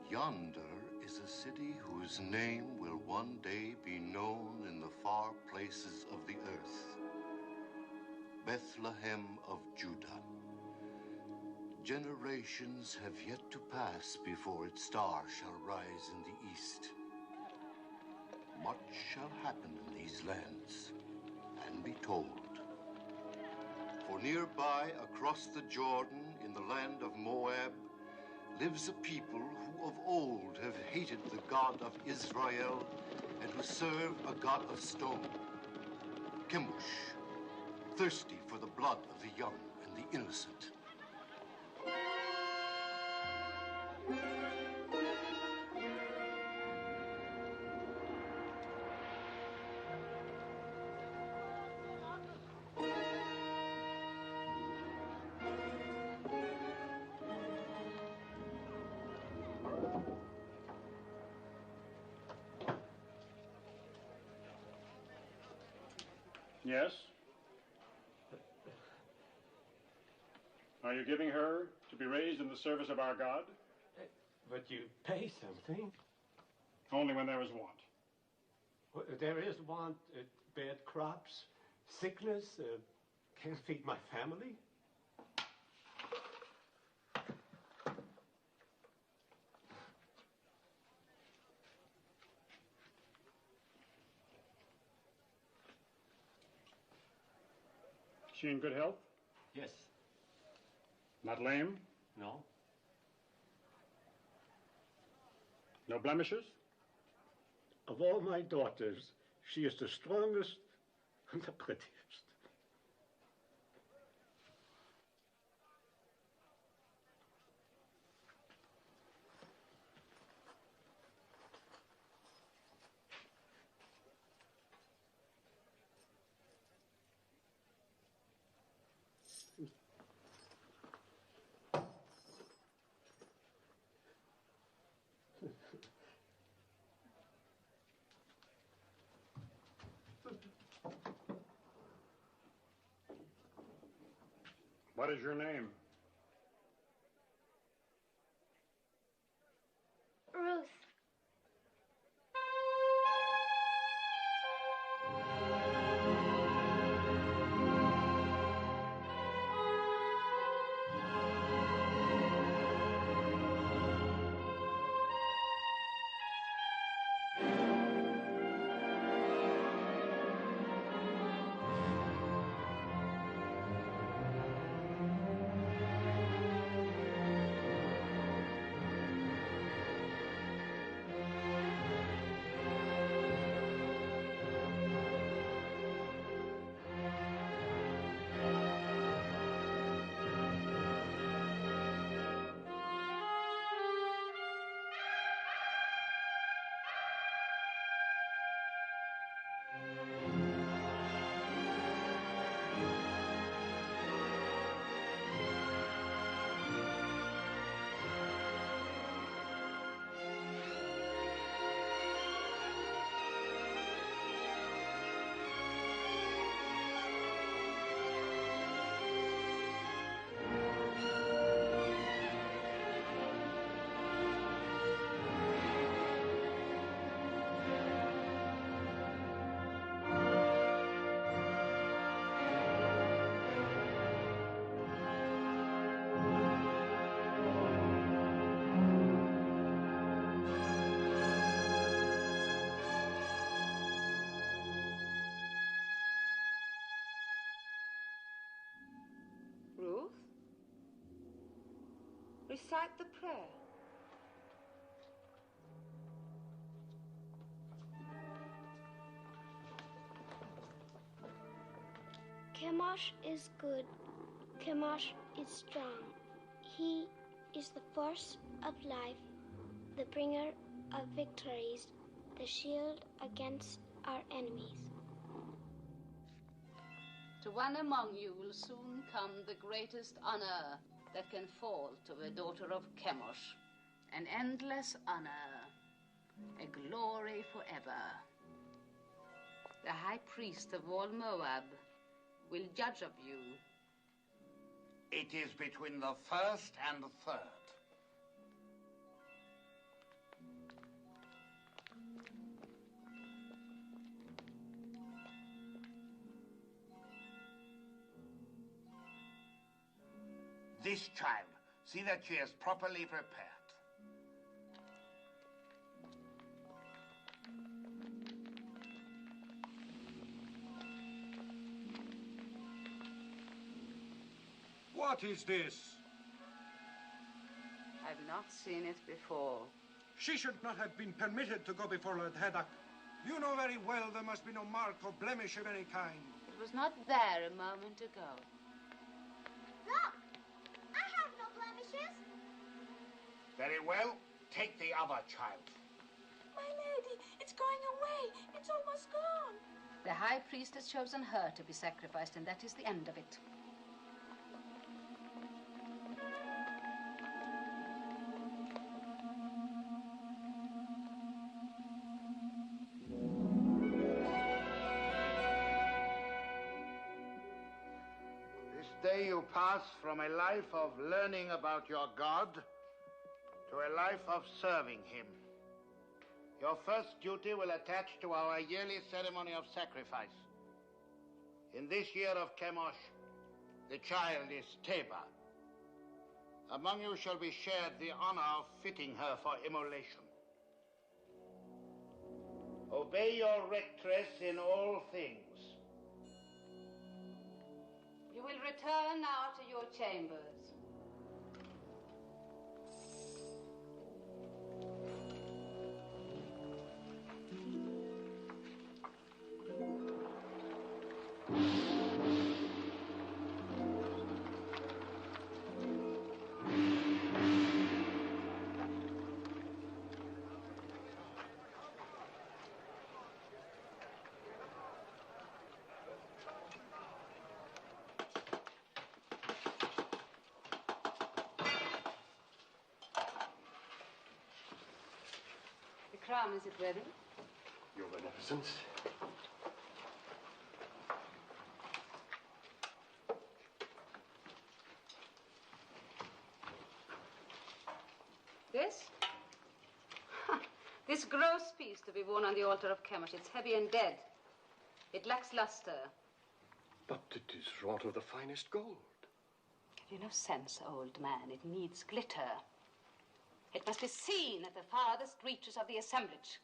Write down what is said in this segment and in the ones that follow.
Yonder is a city whose name will one day be known in the far places of the earth. Bethlehem of Judah. Generations have yet to pass before its star shall rise in the east. Much shall happen in these lands and be told. For nearby, across the Jordan, in the land of Moab, lives a people who of old have hated the God of Israel and who serve a God of stone. Chemosh, thirsty for the blood of the young and the innocent. Yes? Are you giving her to be raised in the service of our God? But you pay something. Only when there is want. Well, there is want, bad crops, sickness, can't feed my family. She in good health? Yes. Not lame? No. No blemishes? Of all my daughters, she is the strongest and the prettiest. What is your name? Ruth. Recite the prayer. Chemosh is good. Chemosh is strong. He is the force of life, the bringer of victories, the shield against our enemies. To one among you will soon come the greatest honor that can fall to a daughter of Chemosh, an endless honor, a glory forever. The high priest of all Moab will judge of you. It is between the first and the third. this child. See that she is properly prepared. What is this? I've not seen it before. She should not have been permitted to go before Lord Haddock. You know very well there must be no mark or blemish of any kind. It was not there a moment ago. Look! I have no blemishes. Very well. Take the other child. My lady, it's going away. It's almost gone. The high priest has chosen her to be sacrificed, and that is the end of it. This day you pass from a life of learning about your God to a life of serving him. Your first duty will attach to our yearly ceremony of sacrifice. In this year of Chemosh, the child is Teba. Among you shall be shared the honor of fitting her for immolation. Obey your rectress in all things. You will return now to your chambers. The crown, is it ready? Your Beneficence. This? This gross piece to be worn on the altar of Chemosh. It's heavy and dead. It lacks luster. But it is wrought of the finest gold. Have you no sense, old man? It needs glitter. It must be seen at the farthest reaches of the assemblage.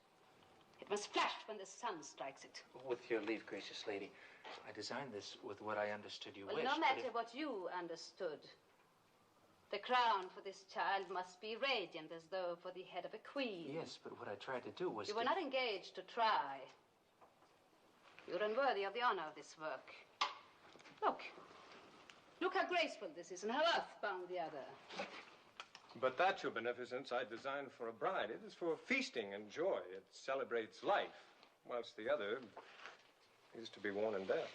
It must flash when the sun strikes it. With your leave, gracious lady, I designed this with what I understood you Well, wished. no matter what you understood. The crown for this child must be radiant, as though for the head of a queen. Yes, but what I tried to do was You were not engaged to try. You're unworthy of the honor of this work. Look. Look how graceful this is and how earthbound the other. But that, Your Beneficence, I designed for a bride. It is for feasting and joy. It celebrates life, whilst the other is to be worn in death.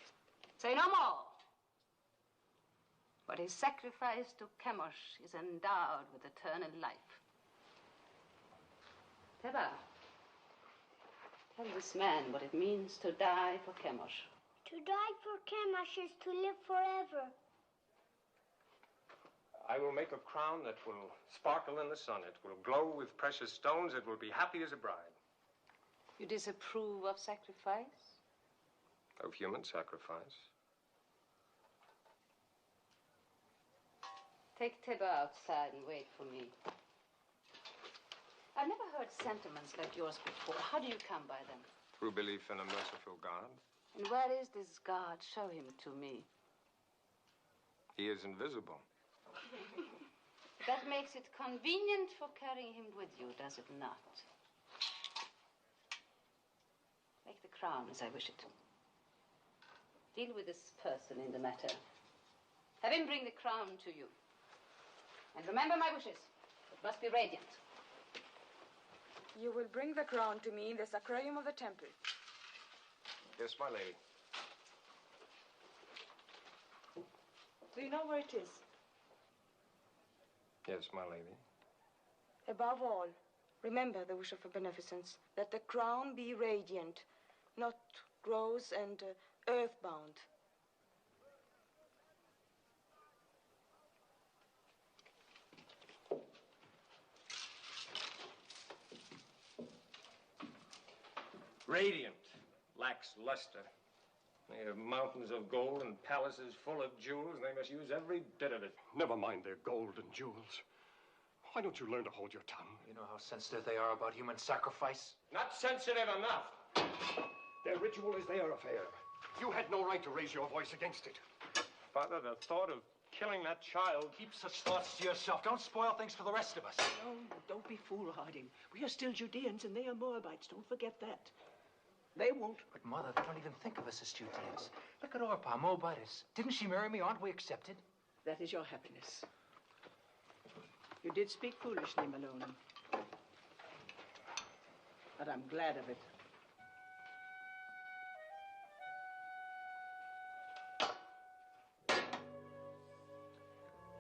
Say no more. What is sacrificed to Chemosh is endowed with eternal life. Teba, tell this man what it means to die for Chemosh. To die for Chemosh is to live forever. I will make a crown that will sparkle in the sun. It will glow with precious stones. It will be happy as a bride. You disapprove of sacrifice? Of human sacrifice. Take Teba outside and wait for me. I've never heard sentiments like yours before. How do you come by them? Through belief in a merciful God. And where is this God? Show him to me. He is invisible. That makes it convenient for carrying him with you, does it not? Make the crown as I wish it. Deal with this person in the matter. Have him bring the crown to you. And remember my wishes. It must be radiant. You will bring the crown to me in the sacrarium of the temple. Yes, my lady. Do you know where it is? Yes, my lady. Above all, remember the wish of her beneficence, that the crown be radiant, not gross and earthbound. Radiant, lacks luster. They have mountains of gold and palaces full of jewels, and they must use every bit of it. Never mind their gold and jewels. Why don't you learn to hold your tongue? You know how sensitive they are about human sacrifice? Not sensitive enough. Their ritual is their affair. You had no right to raise your voice against it. Father, the thought of killing that child... Keep such thoughts to yourself. Don't spoil things for the rest of us. No, don't be foolhardy. We are still Judeans and they are Moabites. Don't forget that. They won't. But, Mother, they don't even think of us as Judeans. Look at Orpah, Moabitess. Didn't she marry me? Aren't we accepted? That is your happiness. You did speak foolishly, Mahlon. But I'm glad of it.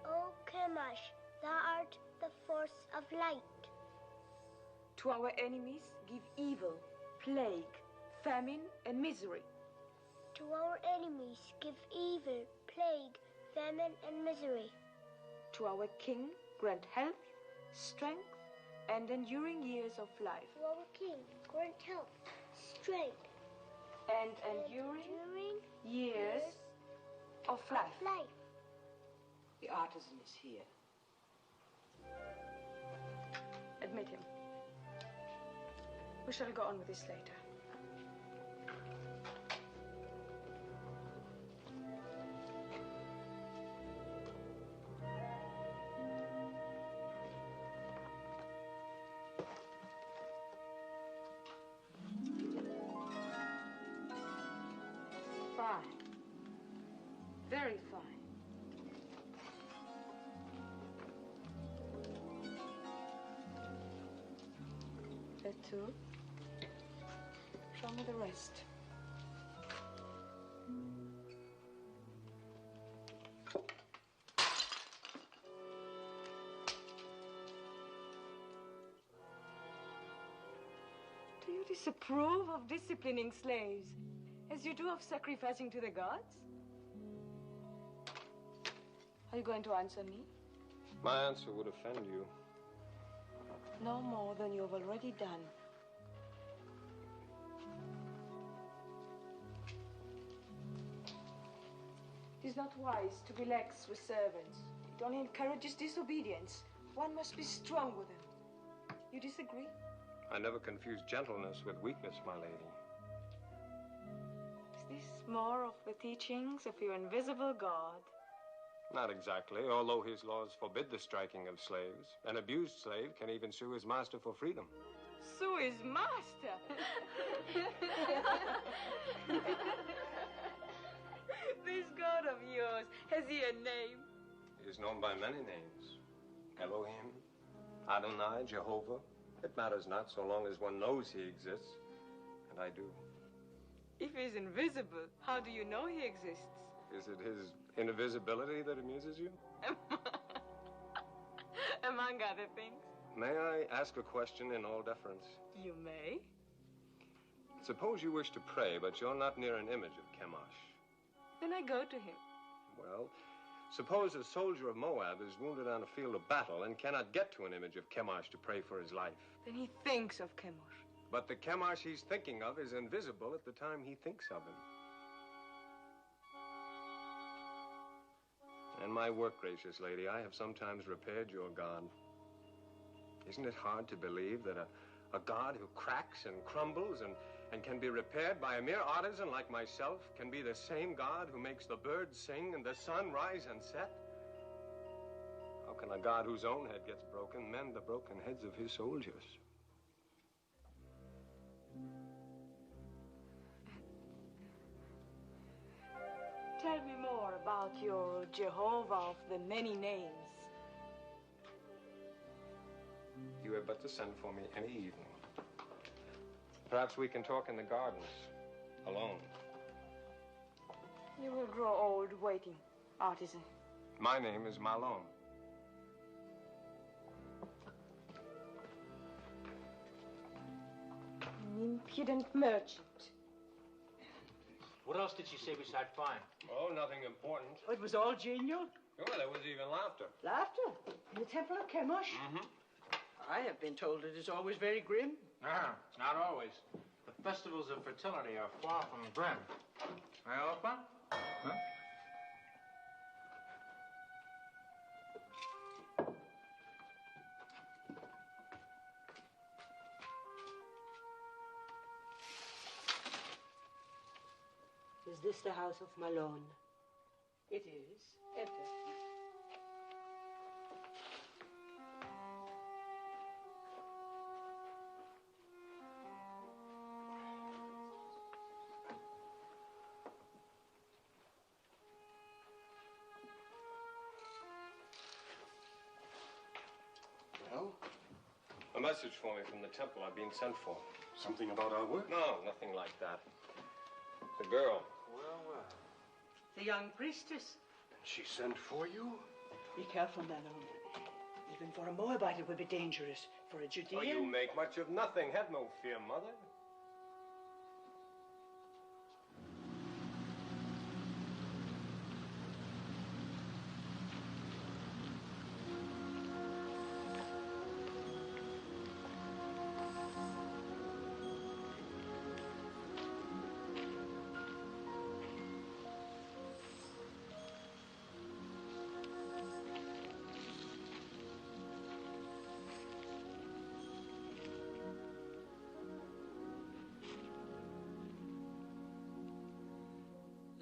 O Chemosh, thou art the force of light. To our enemies, give evil, plague, famine, and misery. To our enemies, give evil, plague, famine, and misery. To our king, grant health, strength, and enduring years of life. To our king, grant health, strength, and enduring years of life. The artisan is here. Admit him. We shall go on with this later. Fine. Very fine. That too. Show me the rest. Do you disapprove of disciplining slaves as you do of sacrificing to the gods? Are you going to answer me? My answer would offend you. No more than you have already done. It is not wise to be lax with servants. It only encourages disobedience. One must be strong with them. You disagree? I never confuse gentleness with weakness, my lady. Is this more of the teachings of your invisible God? Not exactly, although his laws forbid the striking of slaves. An abused slave can even sue his master for freedom. Sue his master? This God of yours, has he a name? He is known by many names. Elohim, Adonai, Jehovah. It matters not so long as one knows he exists. And I do. If he is invisible, how do you know he exists? Is it his invisibility that amuses you? Among other things. May I ask a question in all deference? You may. Suppose you wish to pray, but you're not near an image of Chemosh. Then I go to him. Well, suppose a soldier of Moab is wounded on a field of battle and cannot get to an image of Chemosh to pray for his life. Then he thinks of Chemosh. But the Chemosh he's thinking of is invisible at the time he thinks of him. In my work, gracious lady, I have sometimes repaired your God. Isn't it hard to believe that a God who cracks and crumbles and can be repaired by a mere artisan like myself can be the same God who makes the birds sing and the sun rise and set? How can a God whose own head gets broken mend the broken heads of his soldiers? Tell me more about your Jehovah of the many names. You have but to send for me any evening. Perhaps we can talk in the gardens, alone. You will grow old waiting, artisan. My name is Mahlon. An impudent merchant. What else did she say beside fine? Oh, nothing important. Oh, it was all genial? Oh, there was even laughter. Laughter? In the temple of Chemosh? Mm-hmm. I have been told it is always very grim. Not always. The festivals of fertility are far from grim. Hi, Orpah. Huh? Is this the house of Mahlon? It is. Enter. Well? A message for me from the temple. I've been sent for. Something about our work? No, nothing like that. The girl. Well, well. The young priestess. And she sent for you? Be careful, Mahlon. Even for a Moabite, it would be dangerous. For a Judean... Oh, you make much of nothing. Have no fear, Mother.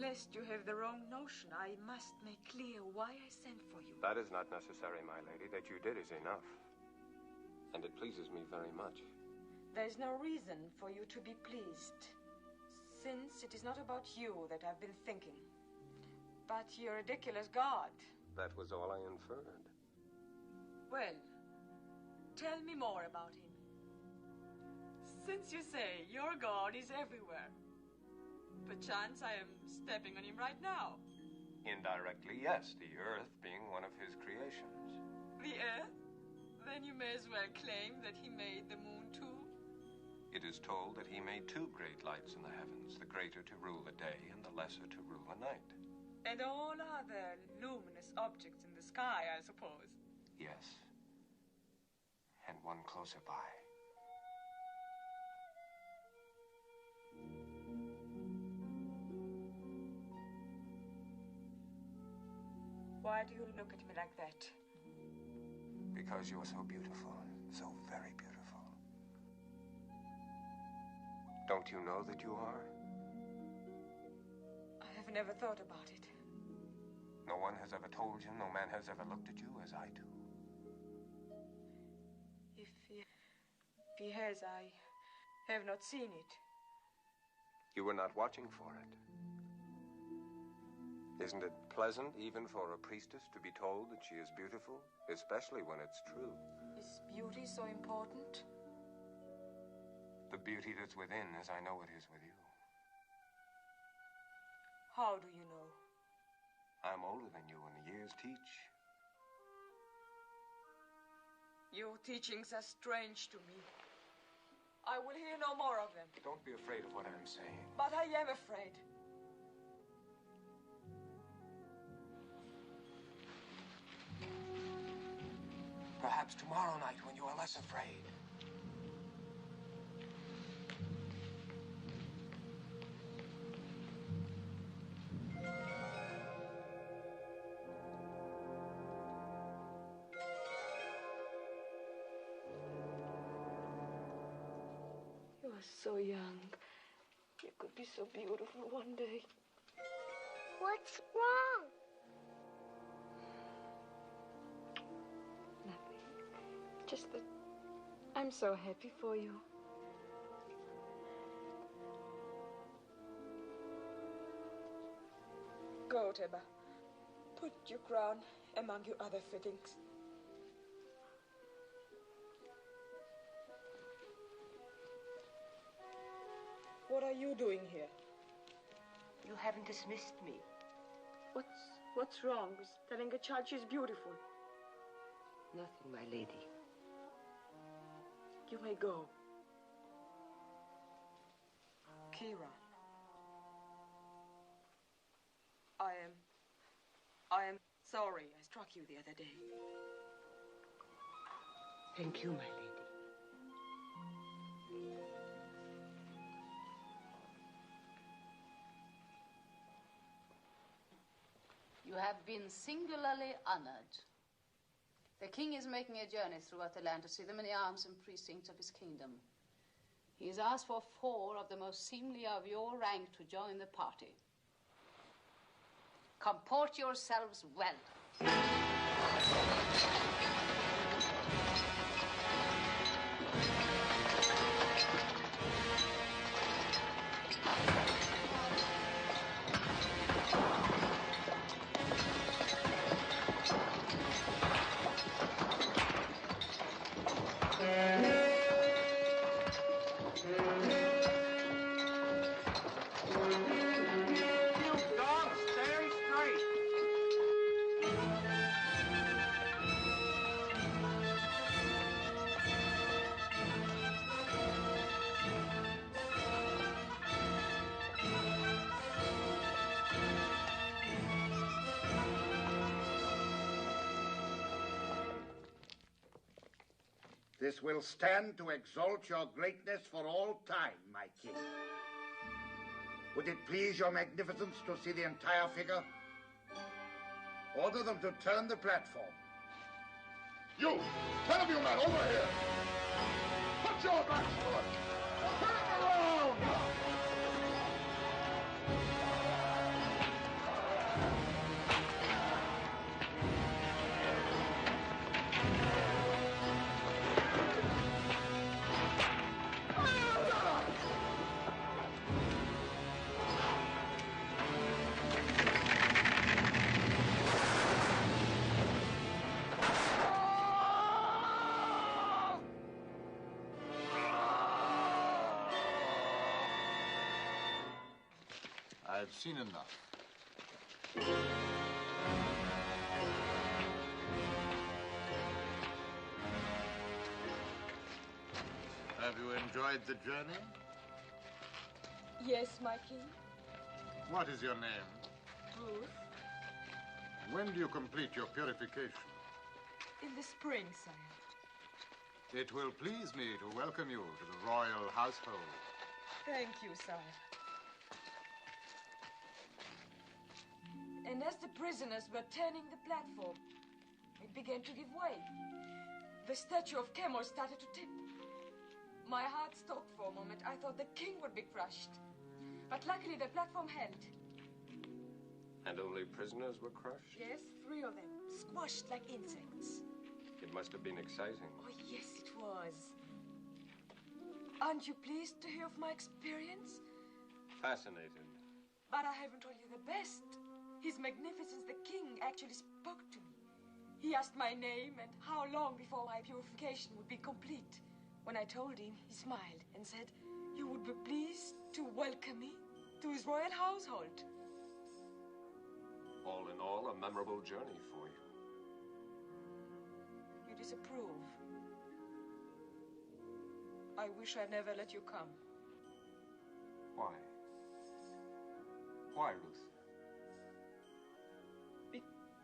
Lest you have the wrong notion, I must make clear why I sent for you. That is not necessary, my lady. That you did is enough. And it pleases me very much. There's no reason for you to be pleased, since it is not about you that I've been thinking, but your ridiculous God. That was all I inferred. Well, tell me more about him. Since you say your God is everywhere, perchance I am stepping on him right now. Indirectly, yes, the earth being one of his creations. The earth? Then you may as well claim that he made the moon too. It is told that he made two great lights in the heavens, the greater to rule the day and the lesser to rule the night. And all other luminous objects in the sky, I suppose. Yes. And one closer by. Why do you look at me like that? Because you're so beautiful, so very beautiful. Don't you know that you are? I have never thought about it. No one has ever told you, no man has ever looked at you as I do. If he has, I have not seen it. You were not watching for it. Isn't it pleasant, even for a priestess, to be told that she is beautiful, especially when it's true? Is beauty so important? The beauty that's within, as I know it is with you. How do you know? I'm older than you, and the years teach. Your teachings are strange to me. I will hear no more of them. Don't be afraid of what I'm saying. But I am afraid. Perhaps tomorrow night when you are less afraid. You are so young. You could be so beautiful one day. What's wrong? Nothing. Just that I'm so happy for you. Go, Teba. Put your crown among your other fittings. What are you doing here? You haven't dismissed me. What's wrong with telling a child she's beautiful? Nothing, my lady. You may go. Kira. I am sorry I struck you the other day. Thank you, my lady. have been singularly honored. The king is making a journey throughout the land to see the many arms and precincts of his kingdom. He has asked for 4 of the most seemly of your rank to join the party. Comport yourselves well. This will stand to exalt your greatness for all time, my king. Would it please your magnificence to see the entire figure? Order them to turn the platform. You! 10 of you men, over here! Put your backs to it! Turn it around! I've seen enough. Have you enjoyed the journey? Yes, my king. What is your name? Ruth. When do you complete your purification? In the spring, sire. It will please me to welcome you to the royal household. Thank you, sire. And as the prisoners were turning the platform, it began to give way. The statue of Chemosh started to tip. My heart stopped for a moment. I thought the king would be crushed. But luckily the platform held. And only prisoners were crushed? Yes, 3 of them, squashed like insects. It must have been exciting. Oh, yes, it was. Aren't you pleased to hear of my experience? Fascinated. But I haven't told you the best. His Magnificence the King actually spoke to me. He asked my name and how long before my purification would be complete. When I told him, he smiled and said, "You would be pleased to welcome me to his royal household." All in all, a memorable journey for you. You disapprove. I wish I never let you come. Why? Why, Ruth?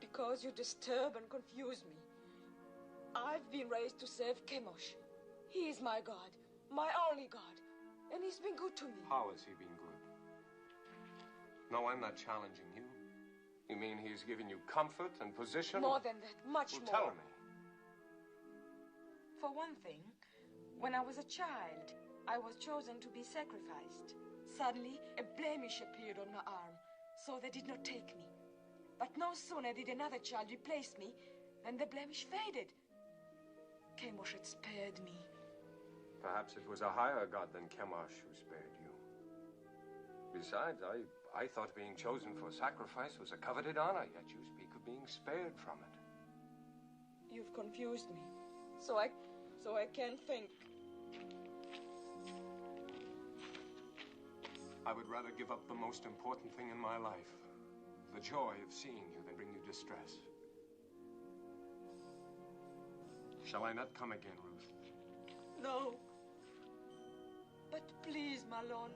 Because you disturb and confuse me. I've been raised to serve Chemosh. He is my God, my only God, and he's been good to me. How has he been good? No, I'm not challenging you. You mean he's given you comfort and position? More than that, much well, more. Tell me. For one thing, when I was a child, I was chosen to be sacrificed. Suddenly, a blemish appeared on my arm, so they did not take me. But no sooner did another child replace me than the blemish faded. Chemosh had spared me. Perhaps it was a higher god than Chemosh who spared you. Besides, I thought being chosen for sacrifice was a coveted honor, yet you speak of being spared from it. You've confused me, so I can't think. I would rather give up the most important thing in my life, the joy of seeing you, than bring you distress. Shall I not come again, Ruth? No. But please, Mahlon,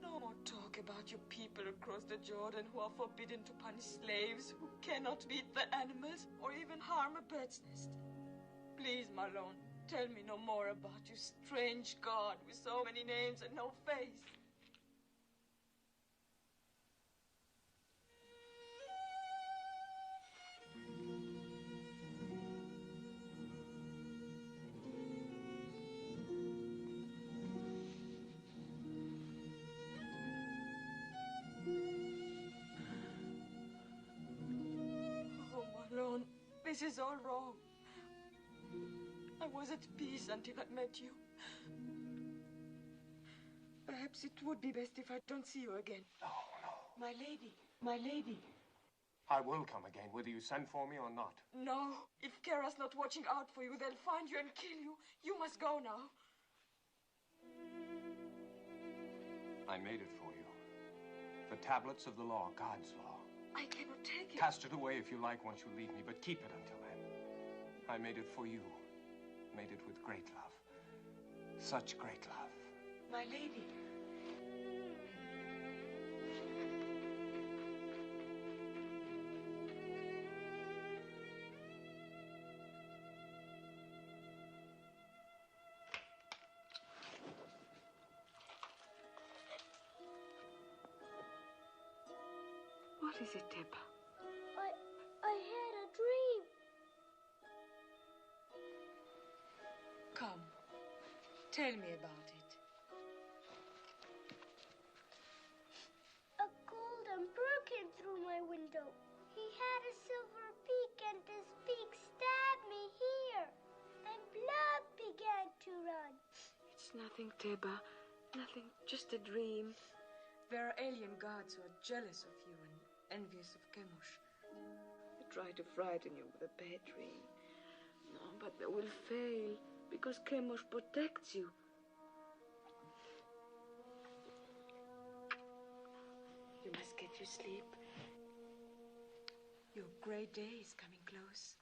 no more talk about your people across the Jordan who are forbidden to punish slaves, who cannot beat the animals or even harm a bird's nest. Please, Mahlon, tell me no more about your strange God with so many names and no face. This is all wrong. I was at peace until I met you. Perhaps it would be best if I don't see you again. No. My lady, my lady. I will come again, whether you send for me or not. No, if Kara's not watching out for you, they'll find you and kill you. You must go now. I made it for you. The tablets of the law, God's law. I cannot take it. Cast it away if you like once you leave me, but keep it until then. I made it for you. Made it with great love. Such great love. My lady. What is it, Teba? I had a dream. Come, tell me about it. A golden bird came through my window. He had a silver beak, and his beak stabbed me here. And blood began to run. It's nothing, Teba. Nothing, just a dream. There are alien gods who are jealous of you and envious of Chemosh. They try to frighten you with a bad dream. No, but they will fail, because Chemosh protects you. You must get your sleep. Your great day is coming close.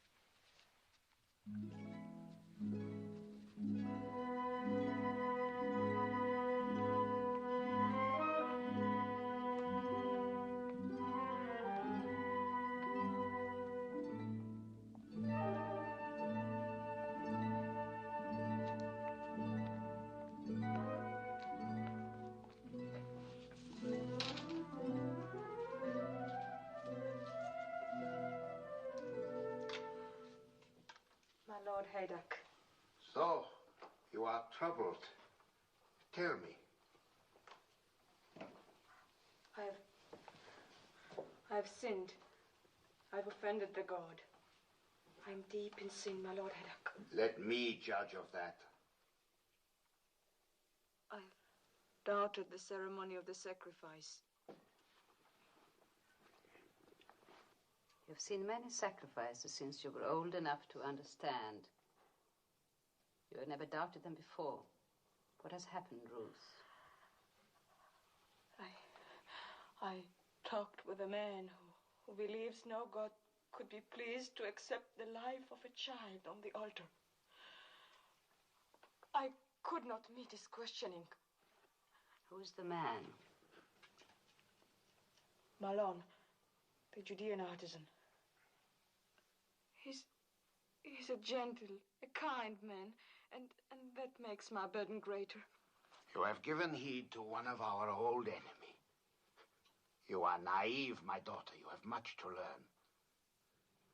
My Lord Haydock. So, you are troubled. Tell me. I've sinned. I've offended the God. I'm deep in sin, my Lord Haydock. Let me judge of that. I've doubted the ceremony of the sacrifice. You've seen many sacrifices since you were old enough to understand. You have never doubted them before. What has happened, Ruth? I talked with a man who believes no God could be pleased to accept the life of a child on the altar. I could not meet his questioning. Who's the man? Mahlon, the Judean artisan. He's a gentle, a kind man, and that makes my burden greater. You have given heed to one of our old enemy. You are naive, my daughter. You have much to learn.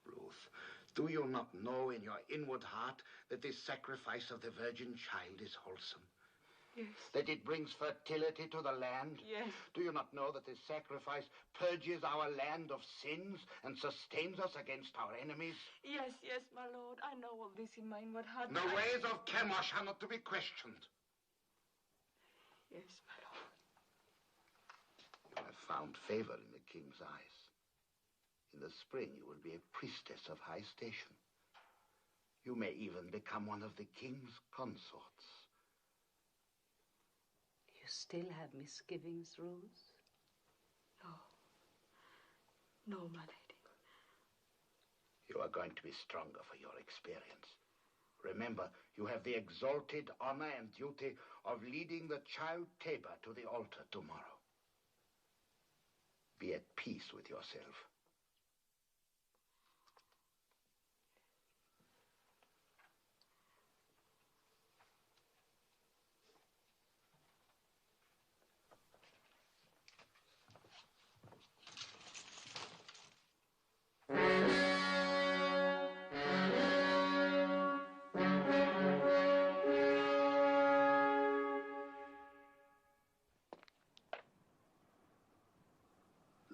Ruth, do you not know in your inward heart that this sacrifice of the virgin child is wholesome? Yes. That it brings fertility to the land? Yes. Do you not know that this sacrifice purges our land of sins and sustains us against our enemies? Yes, my Lord. I know all this in my inward heart. The ways of Chemosh are not to be questioned. Yes, my Lord. You have found favor in the king's eyes. In the spring, you will be a priestess of high station. You may even become one of the king's consorts. You still have misgivings, Ruth? No, my lady. You are going to be stronger for your experience. Remember, you have the exalted honor and duty of leading the child Teba to the altar tomorrow. Be at peace with yourself.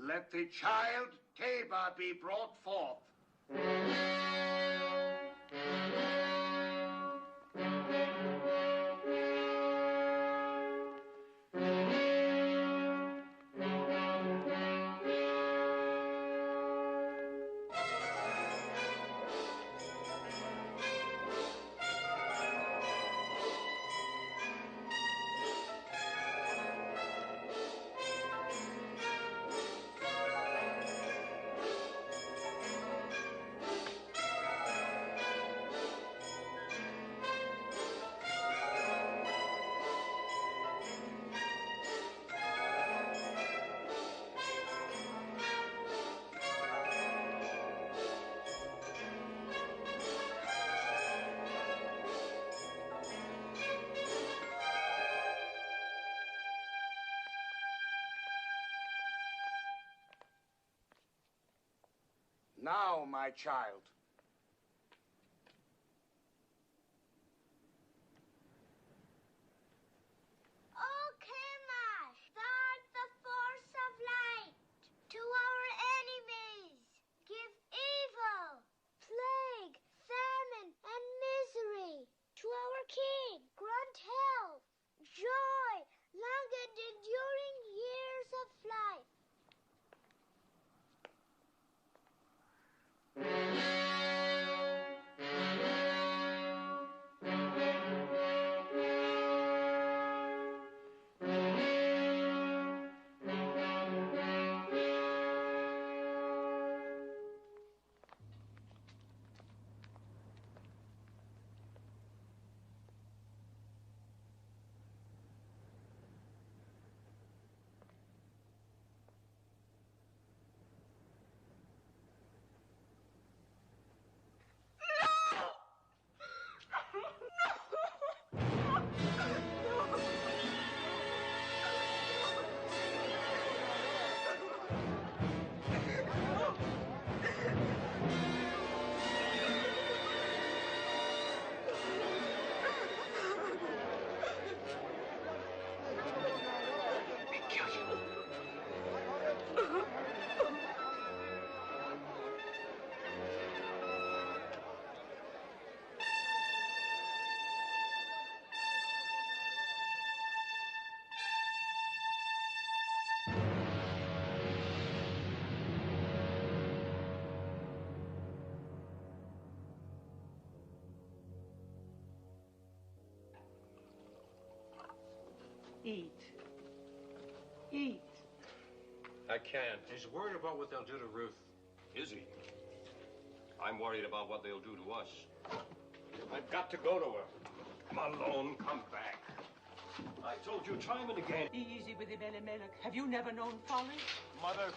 Let the child Teba be brought forth. Now, my child. Oh, Chemosh, thou art the force of light. To our enemies, give evil, plague, famine, and misery. To our king, grant health, joy, long and enduring years of life. Eat. Eat. I can't. He's worried about what they'll do to Ruth. Is he? I'm worried about what they'll do to us. I've got to go to her. Mahlon, come back. I told you time and again. Be easy with him, Elimelech. Have you never known folly? Mother.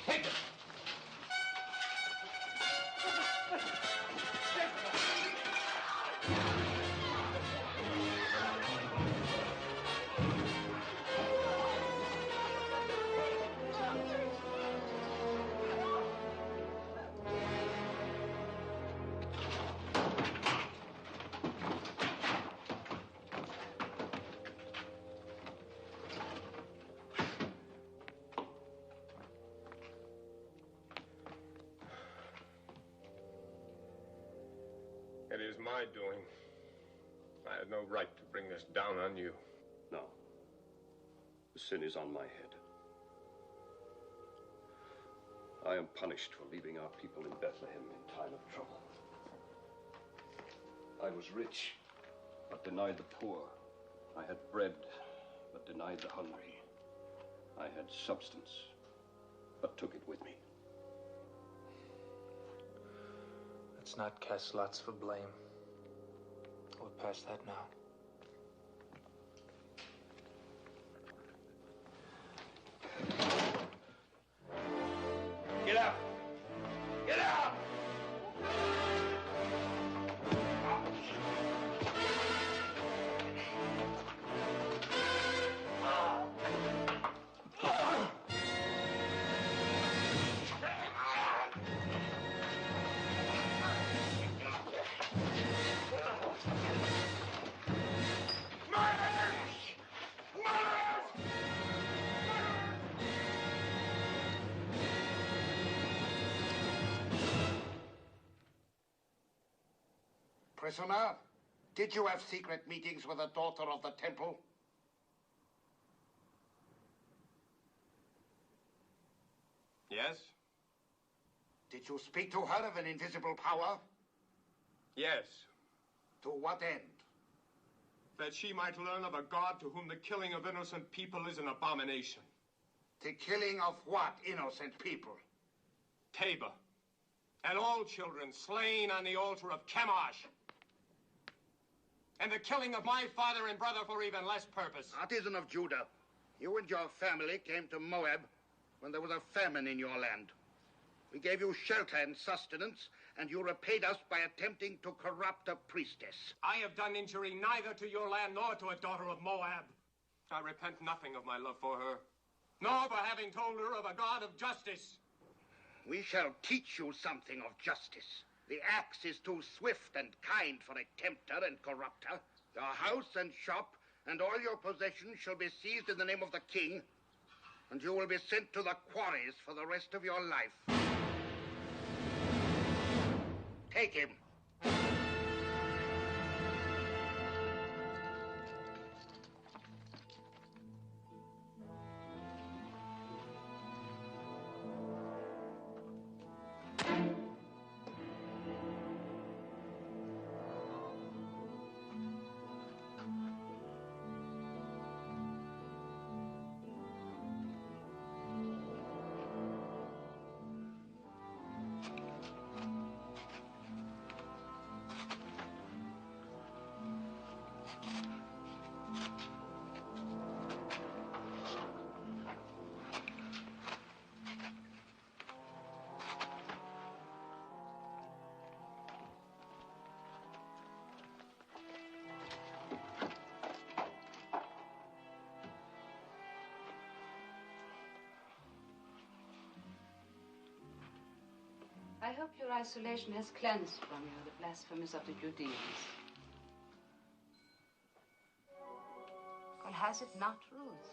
Take it! It is my doing. I had no right to bring this down on you. No. The sin is on my head. I am punished for leaving our people in Bethlehem in time of trouble. I was rich, but denied the poor. I had bread, but denied the hungry. I had substance, but took it with me. Let's not cast lots for blame. We're past that now. Get out! Get out! Prisoner, did you have secret meetings with a daughter of the temple? Yes? Did you speak to her of an invisible power? Yes. To what end? That she might learn of a God to whom the killing of innocent people is an abomination. The killing of what innocent people? Tabor. And all children slain on the altar of Chemosh. And the killing of my father and brother for even less purpose. Artisan of Judah, you and your family came to Moab when there was a famine in your land. We gave you shelter and sustenance, and you repaid us by attempting to corrupt a priestess. I have done injury neither to your land nor to a daughter of Moab. I repent nothing of my love for her, nor for having told her of a God of justice. We shall teach you something of justice. The axe is too swift and kind for a tempter and corrupter. Your house and shop and all your possessions shall be seized in the name of the king, and you will be sent to the quarries for the rest of your life. Take him. I hope your isolation has cleansed from you the blasphemies of the Judeans. Well, has it not, Ruth?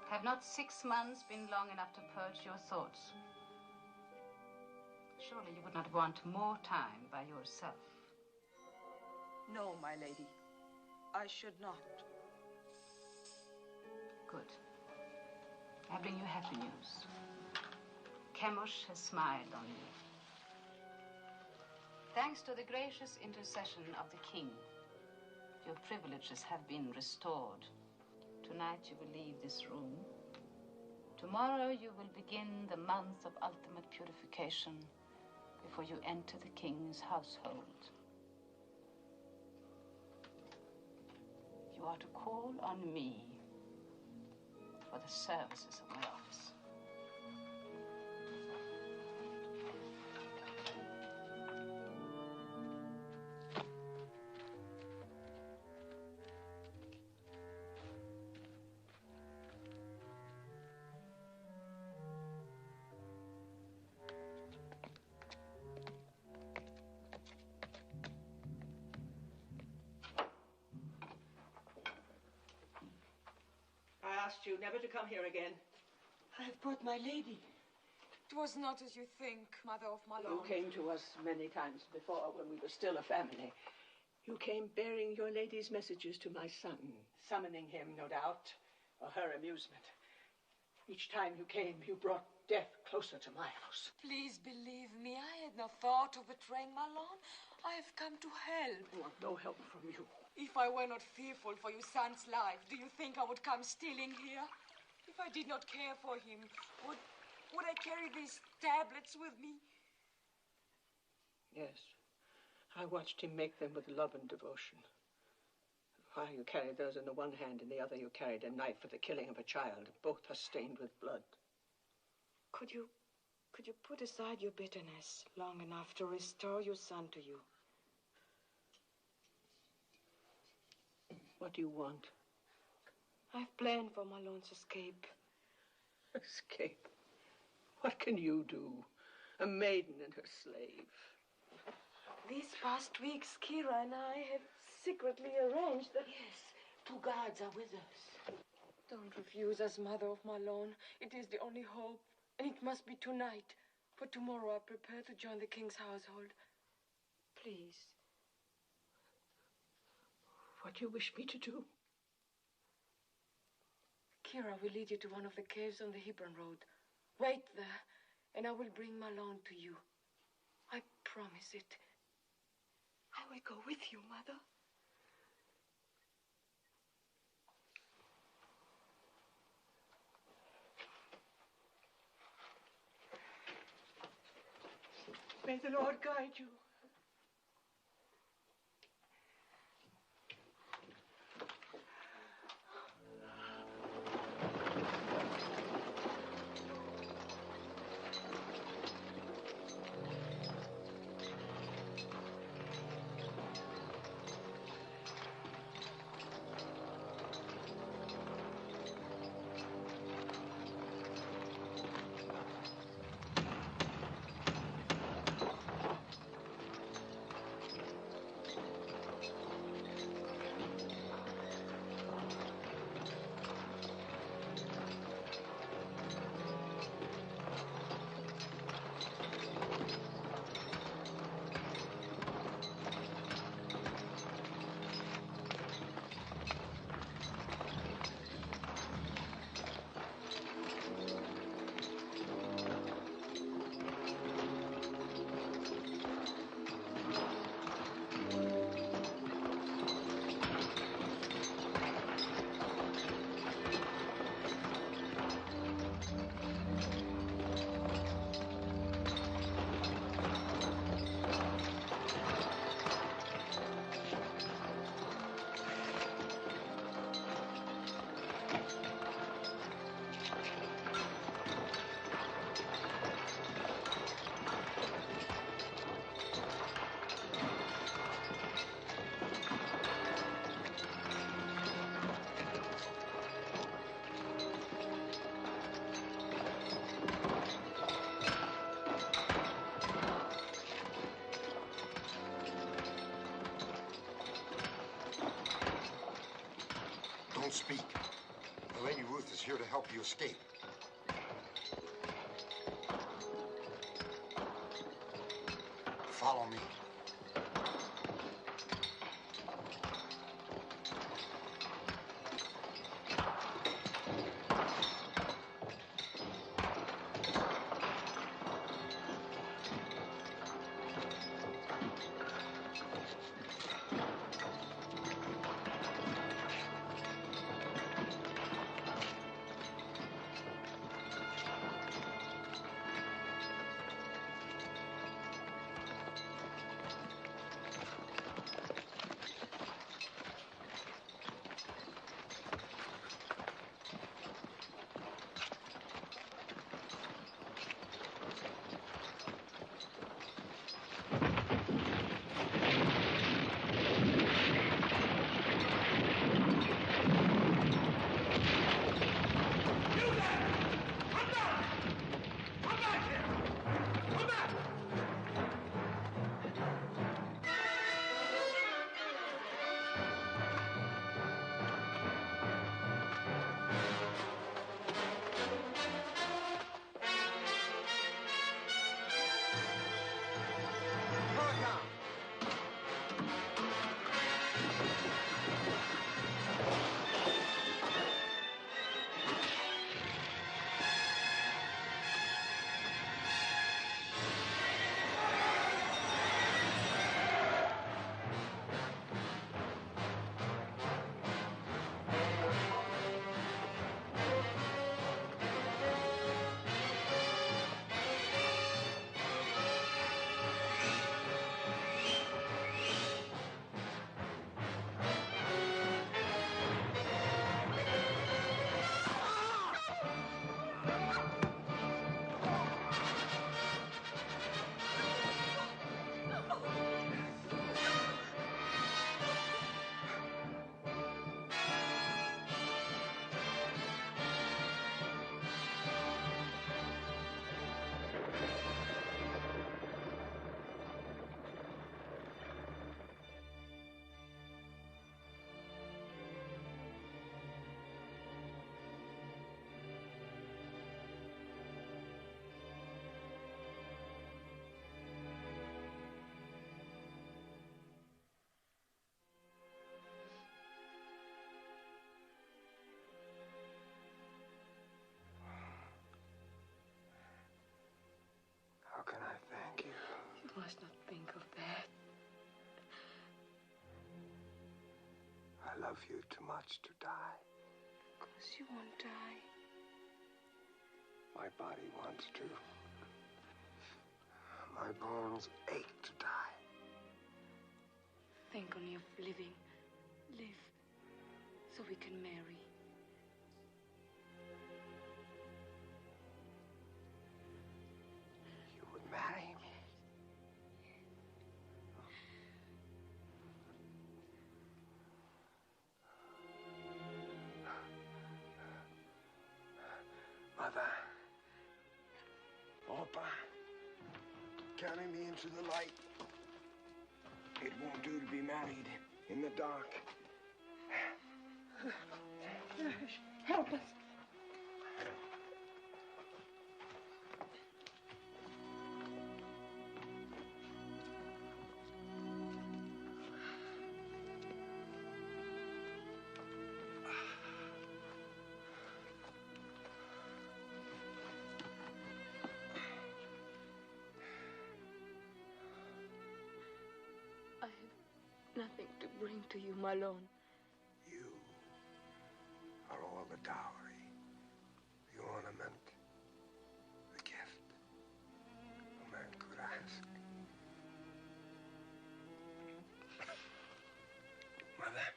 Have not 6 months been long enough to purge your thoughts? Surely you would not want more time by yourself. No, my lady. I should not. Good. I bring you happy news. Chemosh has smiled on you. Thanks to the gracious intercession of the king, your privileges have been restored. Tonight you will leave this room. Tomorrow you will begin the month of ultimate purification before you enter the king's household. You are to call on me for the services of my office. I asked you never to come here again. I have brought my lady. It was not as you think, Mother of Mahlon. You came to us many times before when we were still a family. You came bearing your lady's messages to my son, summoning him, no doubt, for her amusement. Each time you came, you brought death closer to my house. Please believe me, I had no thought of betraying Mahlon. I have come to help. I want no help from you. If I were not fearful for your son's life, do you think I would come stealing here? If I did not care for him, would I carry these tablets with me? Yes. I watched him make them with love and devotion. While you carried those in the one hand, in the other you carried a knife for the killing of a child. Both are stained with blood. Could you put aside your bitterness long enough to restore your son to you? What do you want? I've planned for Mahlon's escape. Escape? What can you do? A maiden and her slave. These past weeks, Kira and I have secretly arranged that... Yes, 2 guards are with us. Don't refuse us, Mother of Mahlon. It is the only hope, and it must be tonight. For tomorrow I prepare to join the king's household. Please. What do you wish me to do? Kira will lead you to one of the caves on the Hebron road. Wait there, and I will bring Mahlon to you. I promise it. I will go with you, Mother. May the Lord guide you. speak. The Lady Ruth is here to help you escape. Follow me. How can I thank you? You must not think of that. I love you too much to die. Of course you won't die. My body wants to. My bones ache to die. Think only of living. Live so we can marry. You would marry me? Mother. Orpah. Carry me into the light. It won't do to be married in the dark. Help us. I have nothing to bring to you, Mahlon. You are all the dowry, the ornament, the gift a man could ask. Mother,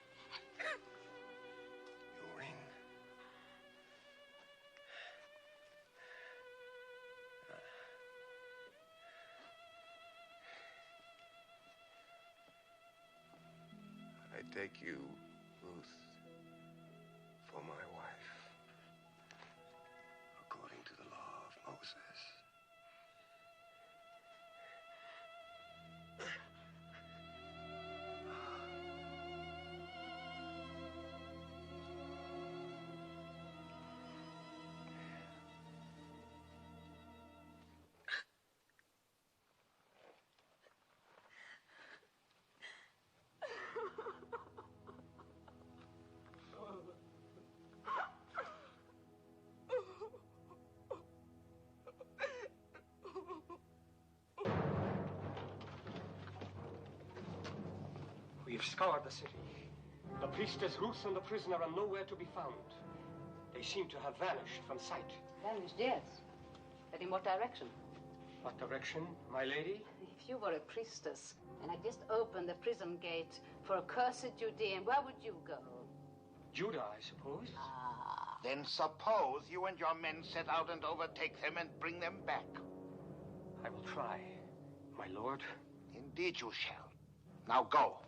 your ring. I take you, Ruth, for my wife, according to the law of Moses. We've scoured the city. The priestess Ruth and the prisoner are nowhere to be found. They seem to have vanished from sight. Vanished, yes. But in what direction? What direction, my lady? If you were a priestess and had just opened the prison gate for a cursed Judean, where would you go? Judah, I suppose. Ah. Then suppose you and your men set out and overtake them and bring them back. I will try, my lord. Indeed you shall. Now go.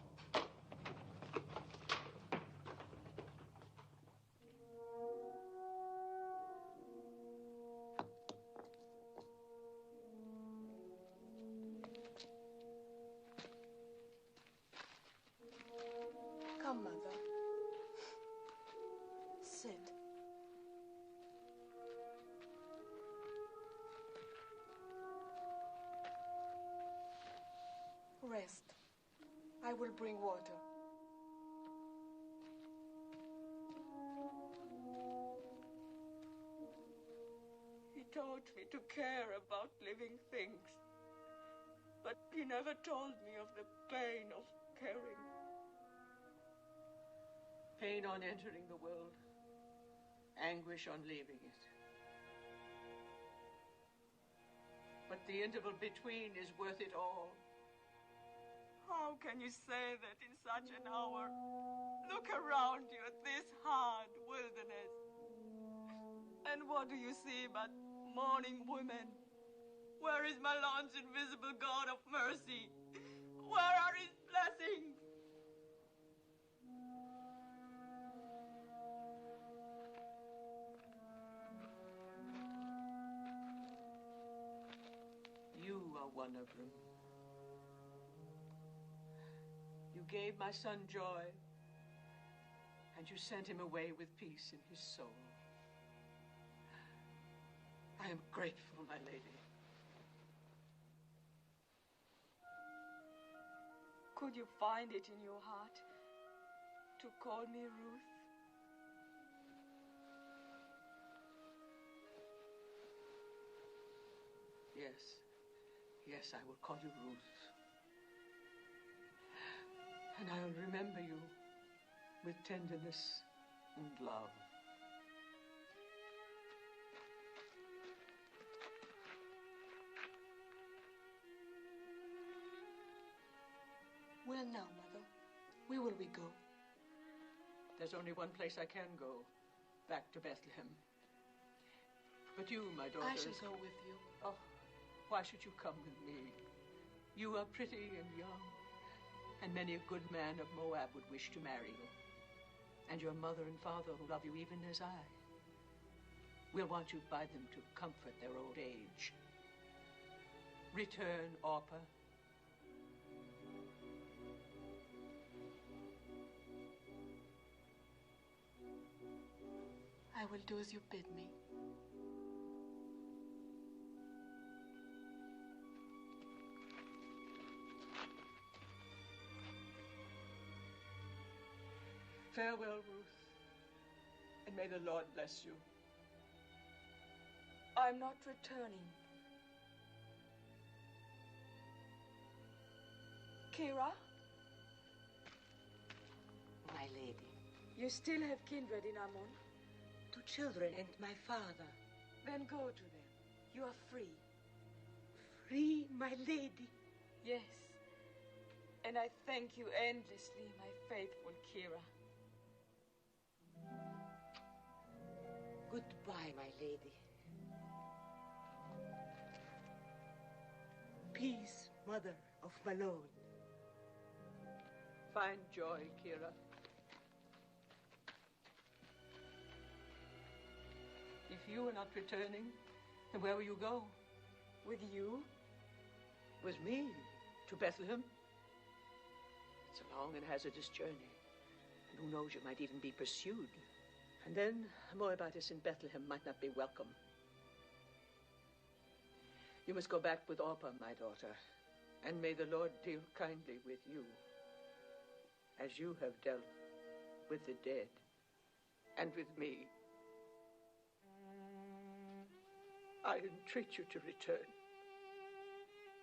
Come, Mother. Sit. Rest. I will bring water. He taught me to care about living things, but he never told me of the pain of caring. Pain on entering the world, anguish on leaving it. But the interval between is worth it all. How can you say that in such an hour? Look around you at this hard wilderness. And what do you see but mourning women? Where is Mahlon's invisible God of mercy? Where are his blessings? You are one of them. You gave my son joy, and you sent him away with peace in his soul. I am grateful, my lady. Could you find it in your heart to call me Ruth? Yes, I will call you Ruth. And I will remember you with tenderness and love. Where now, Mother? Where will we go? There's only one place I can go, back to Bethlehem. But you, my daughter... I shall go with you. Oh, why should you come with me? You are pretty and young, and many a good man of Moab would wish to marry you. And your mother and father who love you even as I will want you by them to comfort their old age. Return, Orpah. I will do as you bid me. Farewell, Ruth, and may the Lord bless you. I'm not returning. Kira? My lady. You still have kindred in Ammon? 2 children and my father. Then go to them. You are free. Free, my lady? Yes. And I thank you endlessly, my faithful Kira. Goodbye, my lady. Peace, mother of Mahlon. Find joy, Kira. If you are not returning, then where will you go? With you? With me? To Bethlehem? It's a long and hazardous journey. And who knows, you might even be pursued. And then a Moabitess in Bethlehem might not be welcome. You must go back with Orpah, my daughter. And may the Lord deal kindly with you, as you have dealt with the dead and with me. I entreat you to return.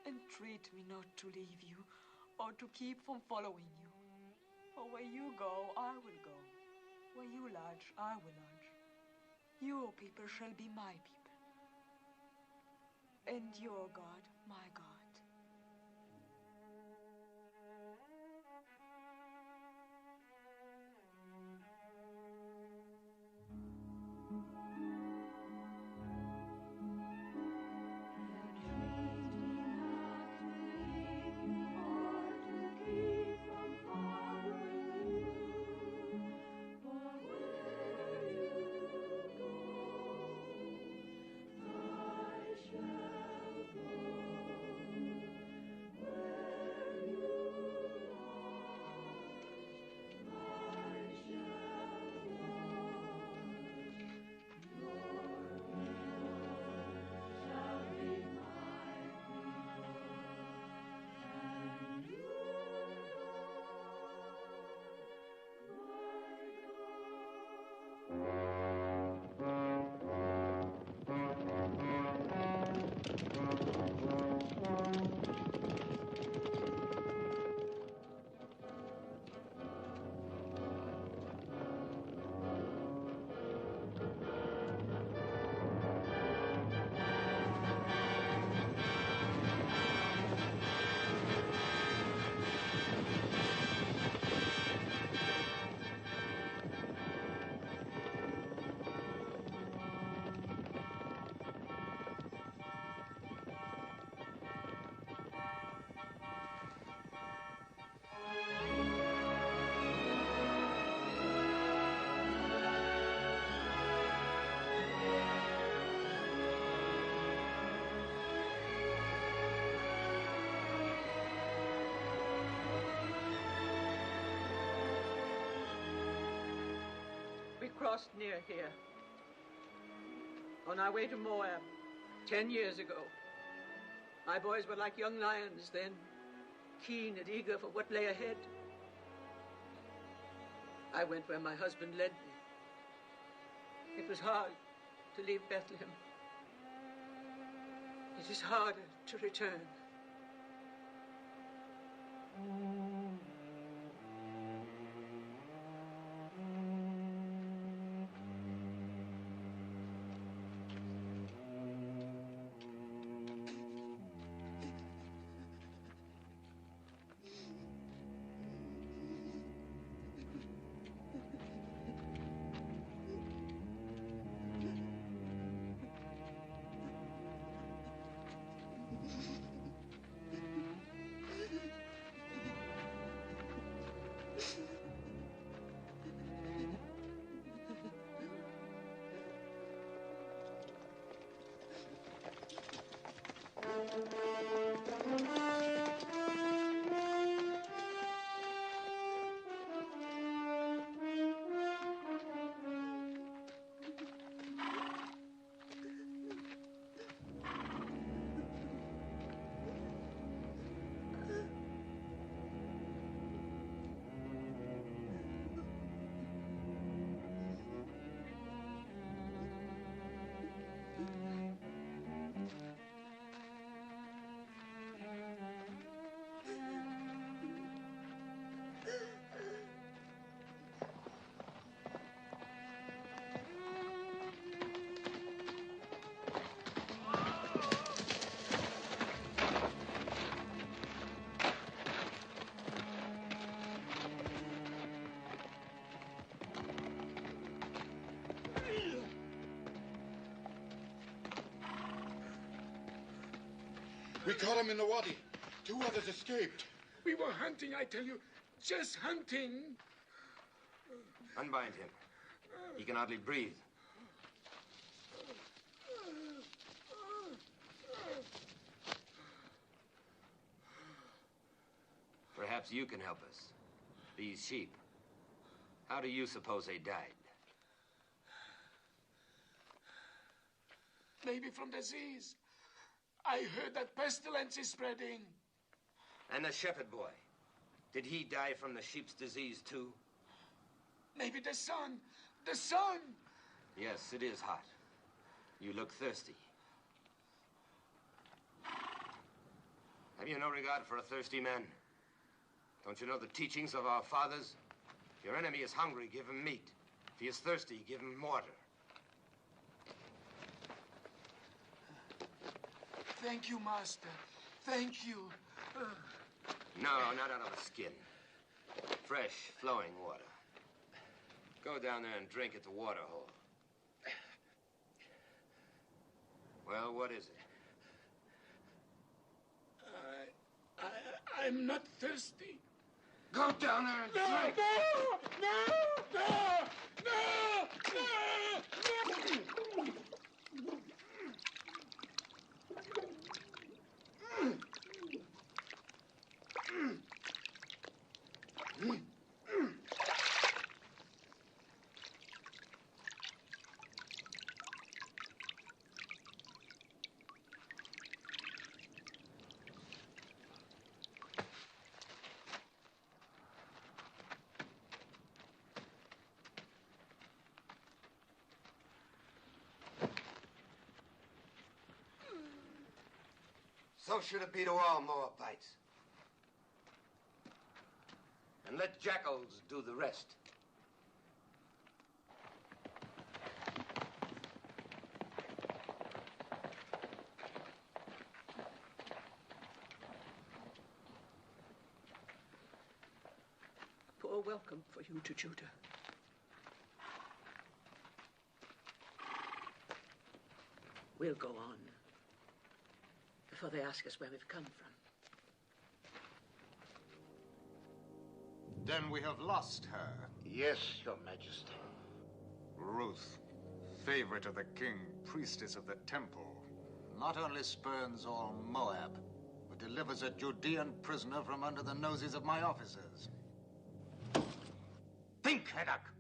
Entreat me not to leave you or to keep from following you. For where you go, I will go. Where you lodge, I will lodge. Your people shall be my people. And your God, my God. We crossed near here, on our way to Moab, 10 years ago. My boys were like young lions then, keen and eager for what lay ahead. I went where my husband led me. It was hard to leave Bethlehem. It is harder to return. We caught him in the wadi. 2 others escaped. We were hunting, I tell you. Just hunting. Unbind him. He can hardly breathe. Perhaps you can help us. These sheep. How do you suppose they died? Maybe from disease. I heard that pestilence is spreading. And the shepherd boy. Did he die from the sheep's disease too? Maybe the sun. The sun! Yes, it is hot. You look thirsty. Have you no regard for a thirsty man? Don't you know the teachings of our fathers? your enemy is hungry, give him meat. If he is thirsty, give him water. Thank you, Master. Thank you. No, not out of a skin. Fresh, flowing water. Go down there and drink at the water hole. Well, what is it? I'm not thirsty. Go down there and drink. So should it be to all Moabites. And let jackals do the rest. A poor welcome for you to Judah. We'll go on before they ask us where we've come from. Then we have lost her. Yes, Your Majesty. Ruth, favorite of the king, priestess of the temple, not only spurns all Moab, but delivers a Judean prisoner from under the noses of my officers. Think, Heddak!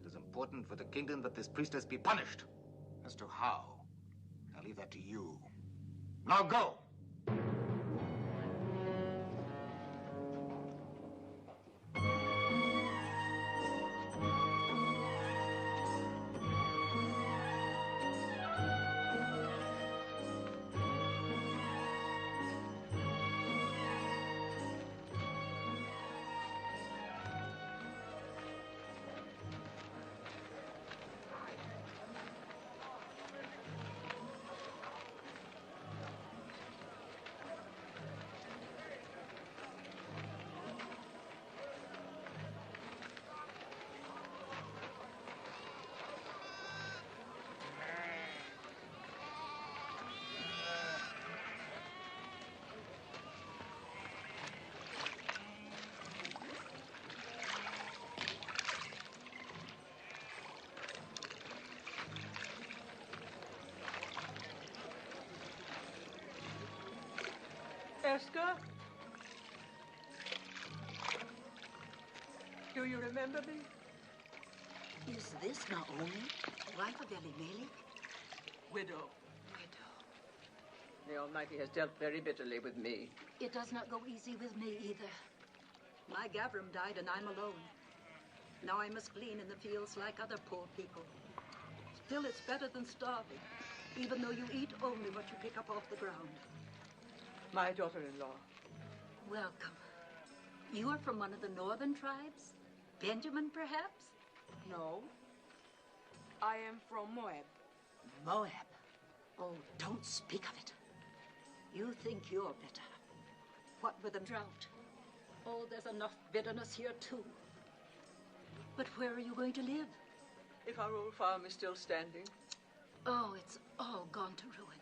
It is important for the kingdom that this priestess be punished. As to how, I'll leave that to you. Now go! Esther? Do you remember me? Is this Naomi, wife of Elimelech? Widow. The Almighty has dealt very bitterly with me. It does not go easy with me either. My Gavram died and I'm alone. Now I must glean in the fields like other poor people. Still, it's better than starving, even though you eat only what you pick up off the ground. My daughter-in-law. Welcome. You are from one of the northern tribes? Benjamin, perhaps? No. I am from Moab. Moab? Oh, don't speak of it. You think you're better. What with the drought? Oh, there's enough bitterness here, too. But where are you going to live? If our old farm is still standing. Oh, it's all gone to ruin.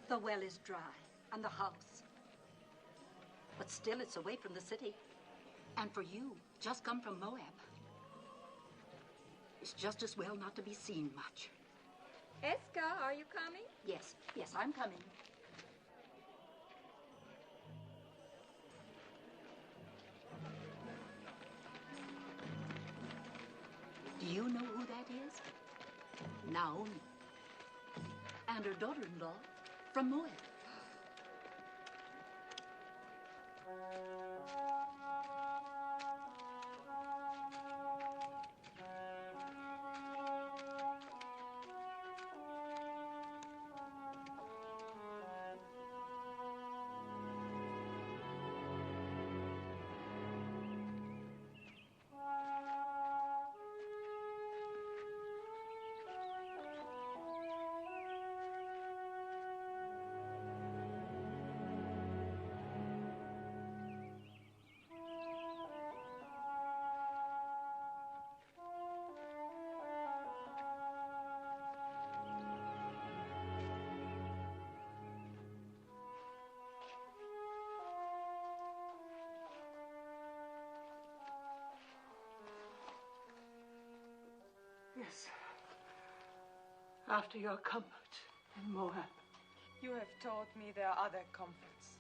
The well is dry, and the house. But still, it's away from the city. And for you, just come from Moab. It's just as well not to be seen much. Eska, are you coming? Yes, I'm coming. Do you know who that is? Naomi. And her daughter-in-law from Moab. Yes. After your comfort in Moab. You have taught me there are other comforts.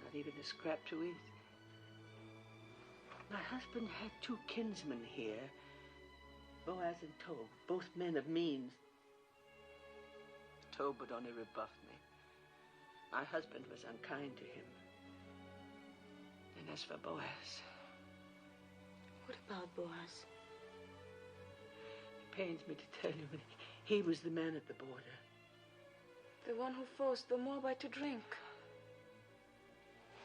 Not even a scrap to eat. My husband had 2 kinsmen here, Boaz and Tob, both men of means. Tob would only rebuff me. My husband was unkind to him. And as for Boaz... What about Boaz? It pains me to tell you, but he was the man at the border. The one who forced the Moabite to drink.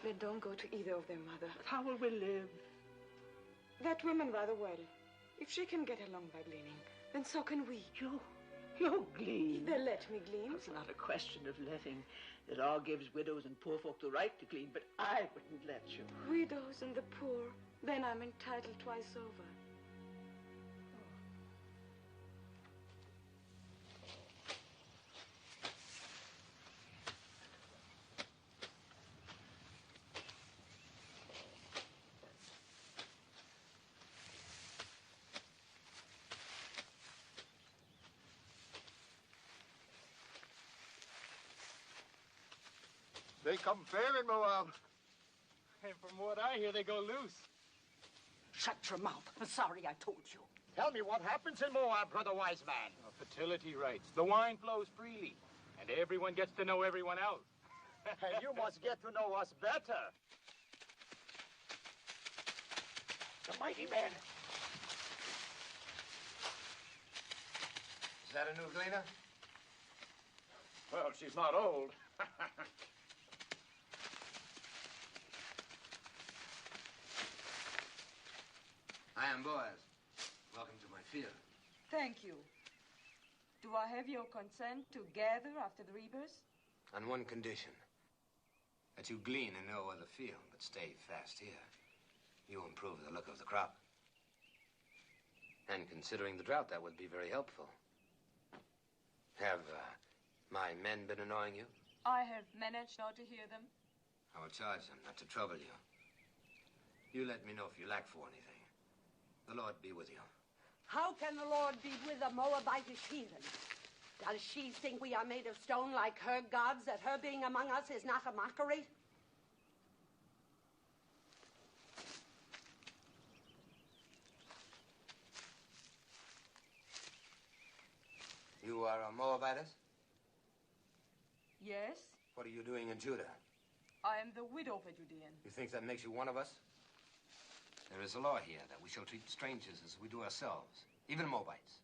Then don't go to either of them, Mother. But how will we live? That woman rather well. If she can get along by gleaning, then so can we. You glean. They'll let me glean. It's not a question of letting. The law gives widows and poor folk the right to glean, but I wouldn't let you. Widows and the poor. Then I'm entitled twice over. They come fair in Moab. And from what I hear, they go loose. Shut your mouth. I'm sorry I told you. Tell me what happens in Moab, brother wise man. Fertility rights. The wine flows freely, and everyone gets to know everyone else. And you must get to know us better. The mighty man. Is that a new gleaner? Well, she's not old. I am Boaz. Welcome to my field. Thank you. Do I have your consent to gather after the reapers? On one condition. That you glean in no other field, but stay fast here. You improve the look of the crop. And considering the drought, that would be very helpful. Have my men been annoying you? I have managed not to hear them. I will charge them not to trouble you. You let me know if you lack for anything. The Lord be with you. How can the Lord be with a Moabitish heathen? Does she think we are made of stone like her gods, that her being among us is not a mockery? You are a Moabitess? Yes, What are you doing in Judah? I am the widow of a Judean. You think that makes you one of us? There is a law here that we shall treat strangers as we do ourselves, even Moabites.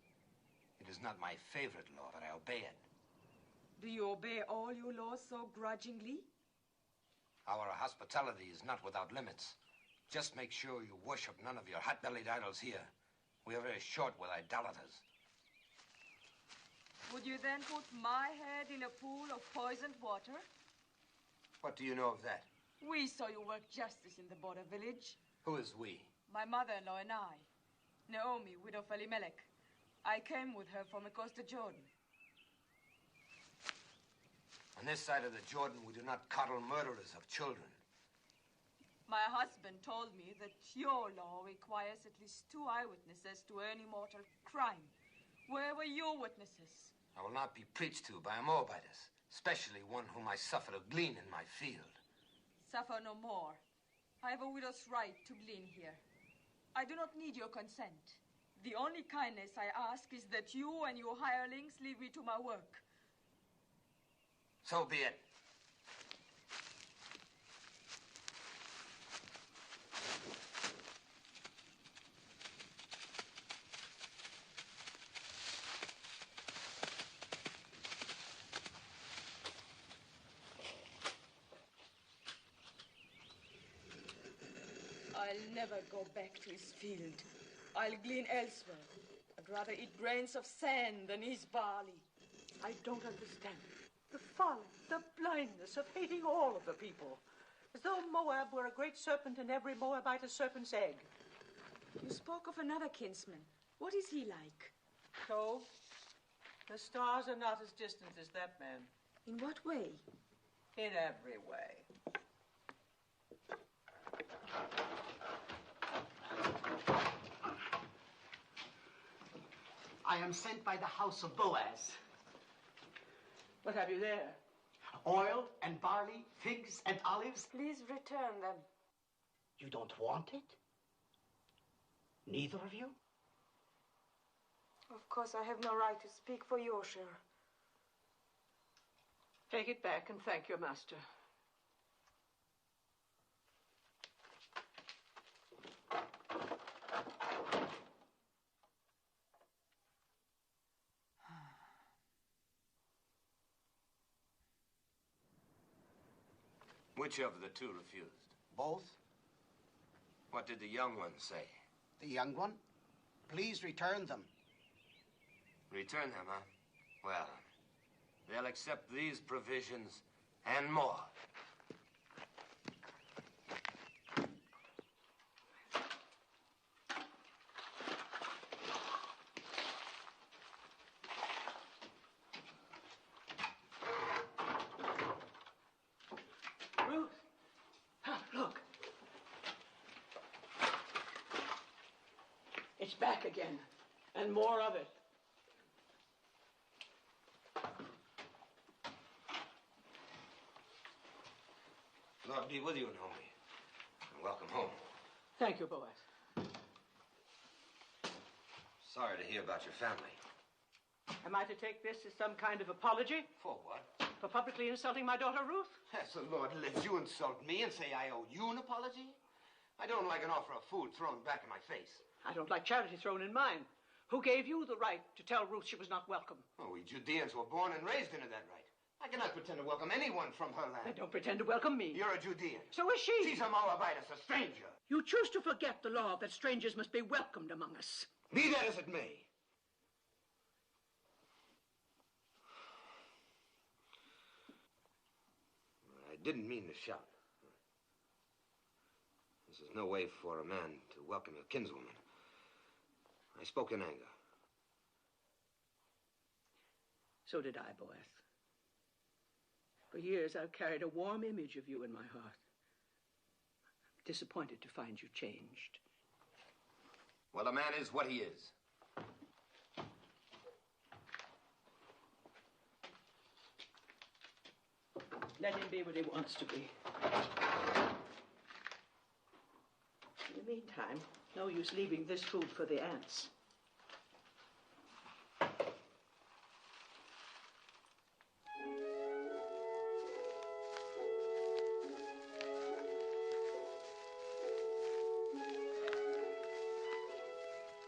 It is not my favorite law, but I obey it. Do you obey all your laws so grudgingly? Our hospitality is not without limits. Just make sure you worship none of your hot-bellied idols here. We are very short with idolaters. Would you then put my head in a pool of poisoned water? What do you know of that? We saw you work justice in the border village. Who is we? My mother-in-law and I. Naomi, widow of Elimelech. I came with her from across the Jordan. On this side of the Jordan, we do not coddle murderers of children. My husband told me that your law requires at least 2 eyewitnesses to any mortal crime. Where were your witnesses? I will not be preached to by a Moabitess, especially one whom I suffer to glean in my field. Suffer no more. I have a widow's right to glean here. I do not need your consent. The only kindness I ask is that you and your hirelings leave me to my work. So be it. I'll never go back to his field. I'll glean elsewhere. I'd rather eat grains of sand than his barley. I don't understand. The folly, the blindness of hating all of the people. As though Moab were a great serpent and every Moabite a serpent's egg. You spoke of another kinsman. What is he like? So, the stars are not as distant as that man. In what way? In every way. I am sent by the house of Boaz. What have you there? Oil and barley, figs and olives. Please return them. You don't want it? Neither of you? Of course, I have no right to speak for your share. Take it back and thank your master. Which of the two refused? Both. What did the young one say? The young one? Please return them. Return them, huh? Well, they'll accept these provisions and more. Ruth! Look. It's back again, and more of it. Lord be with you, Naomi. And welcome home. Thank you, Boaz. Sorry to hear about your family. Am I to take this as some kind of apology? For what? For publicly insulting my daughter, Ruth? As the Lord lives, you insult me and say I owe you an apology? I don't like an offer of food thrown back in my face. I don't like charity thrown in mine. Who gave you the right to tell Ruth she was not welcome? Oh, we Judeans were born and raised into that right. I cannot pretend to welcome anyone from her land. Then don't pretend to welcome me. You're a Judean. So is she. She's a Moabite, a stranger. You choose to forget the law that strangers must be welcomed among us. Be that as it may. I didn't mean to shout. This is no way for a man to welcome a kinswoman. I spoke in anger. So did I, Boaz. For years, I've carried a warm image of you in my heart. I'm disappointed to find you changed. Well, a man is what he is. Let him be what he wants to be. In the meantime, no use leaving this food for the ants.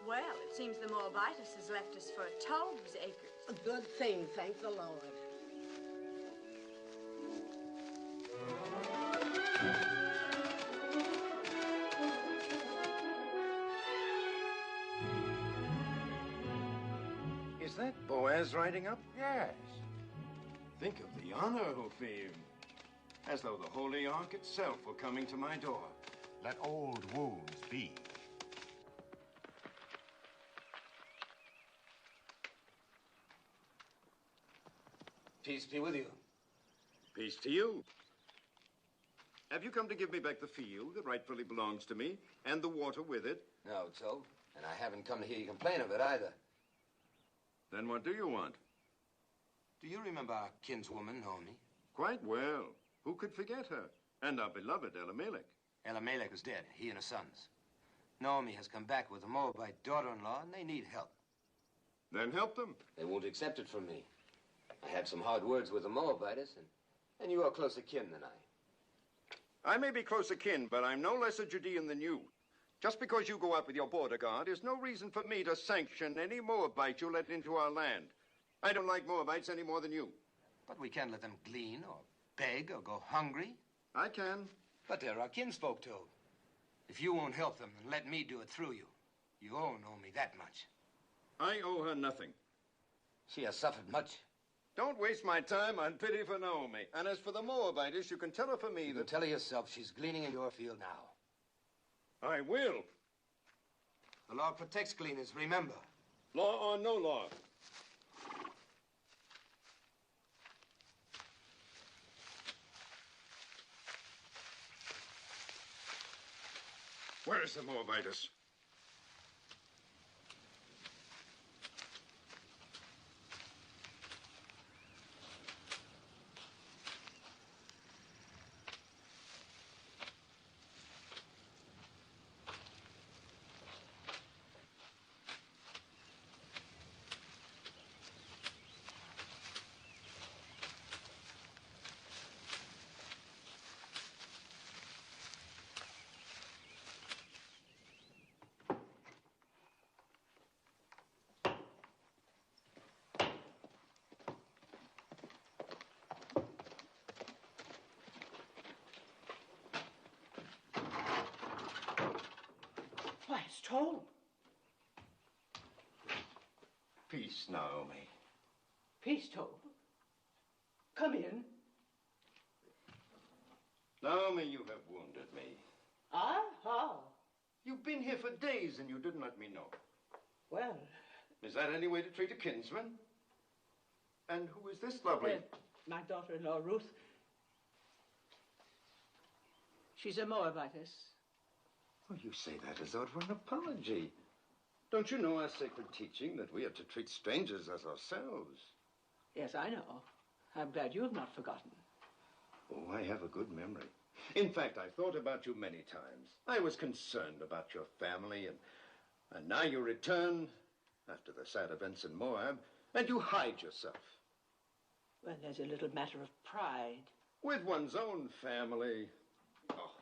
Well, it seems the Moabitess has left us for 12 acres. A good thing, thank the Lord. Is that Boaz riding up? Yes. Think of the honor, Hophim. As though the Holy Ark itself were coming to my door. Let old wounds be. Peace be with you. Peace to you. Have you come to give me back the field that rightfully belongs to me, and the water with it? No, Joe. And I haven't come to hear you complain of it either. Then what do you want? Do you remember our kinswoman, Naomi? Quite well. Who could forget her? And our beloved Elimelech. Elimelech is dead, he and his sons. Naomi has come back with a Moabite daughter-in-law, and they need help. Then help them. They won't accept it from me. I had some hard words with the Moabites, and you are closer kin than I. I may be closer kin, but I'm no less a Judean than you. Just because you go out with your border guard is no reason for me to sanction any Moabite you let into our land. I don't like Moabites any more than you. But we can't let them glean or beg or go hungry. I can. But they're our kinsfolk, too. If you won't help them and let me do it through you, you owe Naomi that much. I owe her nothing. She has suffered much. Don't waste my time on pity for Naomi. And as for the Moabitess, you can tell her for me You can tell her yourself she's gleaning in your field now. I will. The law protects gleaners, remember. Law or no law. Where is the Moabitess? It's told. Peace, Naomi. Peace, Tob. Come in. Naomi, you have wounded me. Ah, how? You've been here for days and you didn't let me know. Well... Is that any way to treat a kinsman? And who is this lovely... my daughter-in-law, Ruth. She's a Moabitess. Well, you say that as though it were an apology. Don't you know our sacred teaching that we are to treat strangers as ourselves? Yes, I know. I'm glad you have not forgotten. Oh, I have a good memory. In fact, I thought about you many times. I was concerned about your family, and now you return after the sad events in Moab, and you hide yourself. Well, there's a little matter of pride. With one's own family. Oh.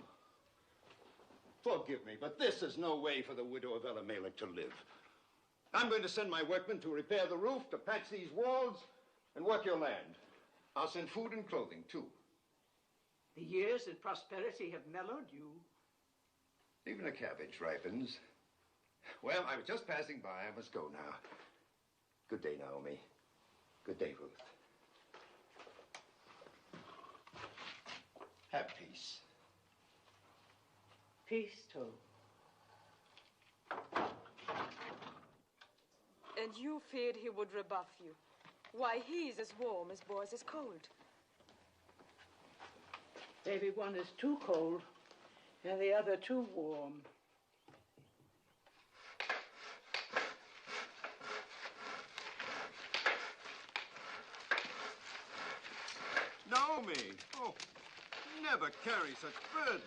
Forgive me, but this is no way for the widow of Elimelech to live. I'm going to send my workmen to repair the roof, to patch these walls, and work your land. I'll send food and clothing, too. The years and prosperity have mellowed you. Even a cabbage ripens. Well, I was just passing by. I must go now. Good day, Naomi. Good day, Ruth. Have peace. Peace, Tob. And you feared he would rebuff you. Why, he's as warm as boys is cold. Maybe one is too cold and the other too warm. Naomi! Oh, never carry such burdens.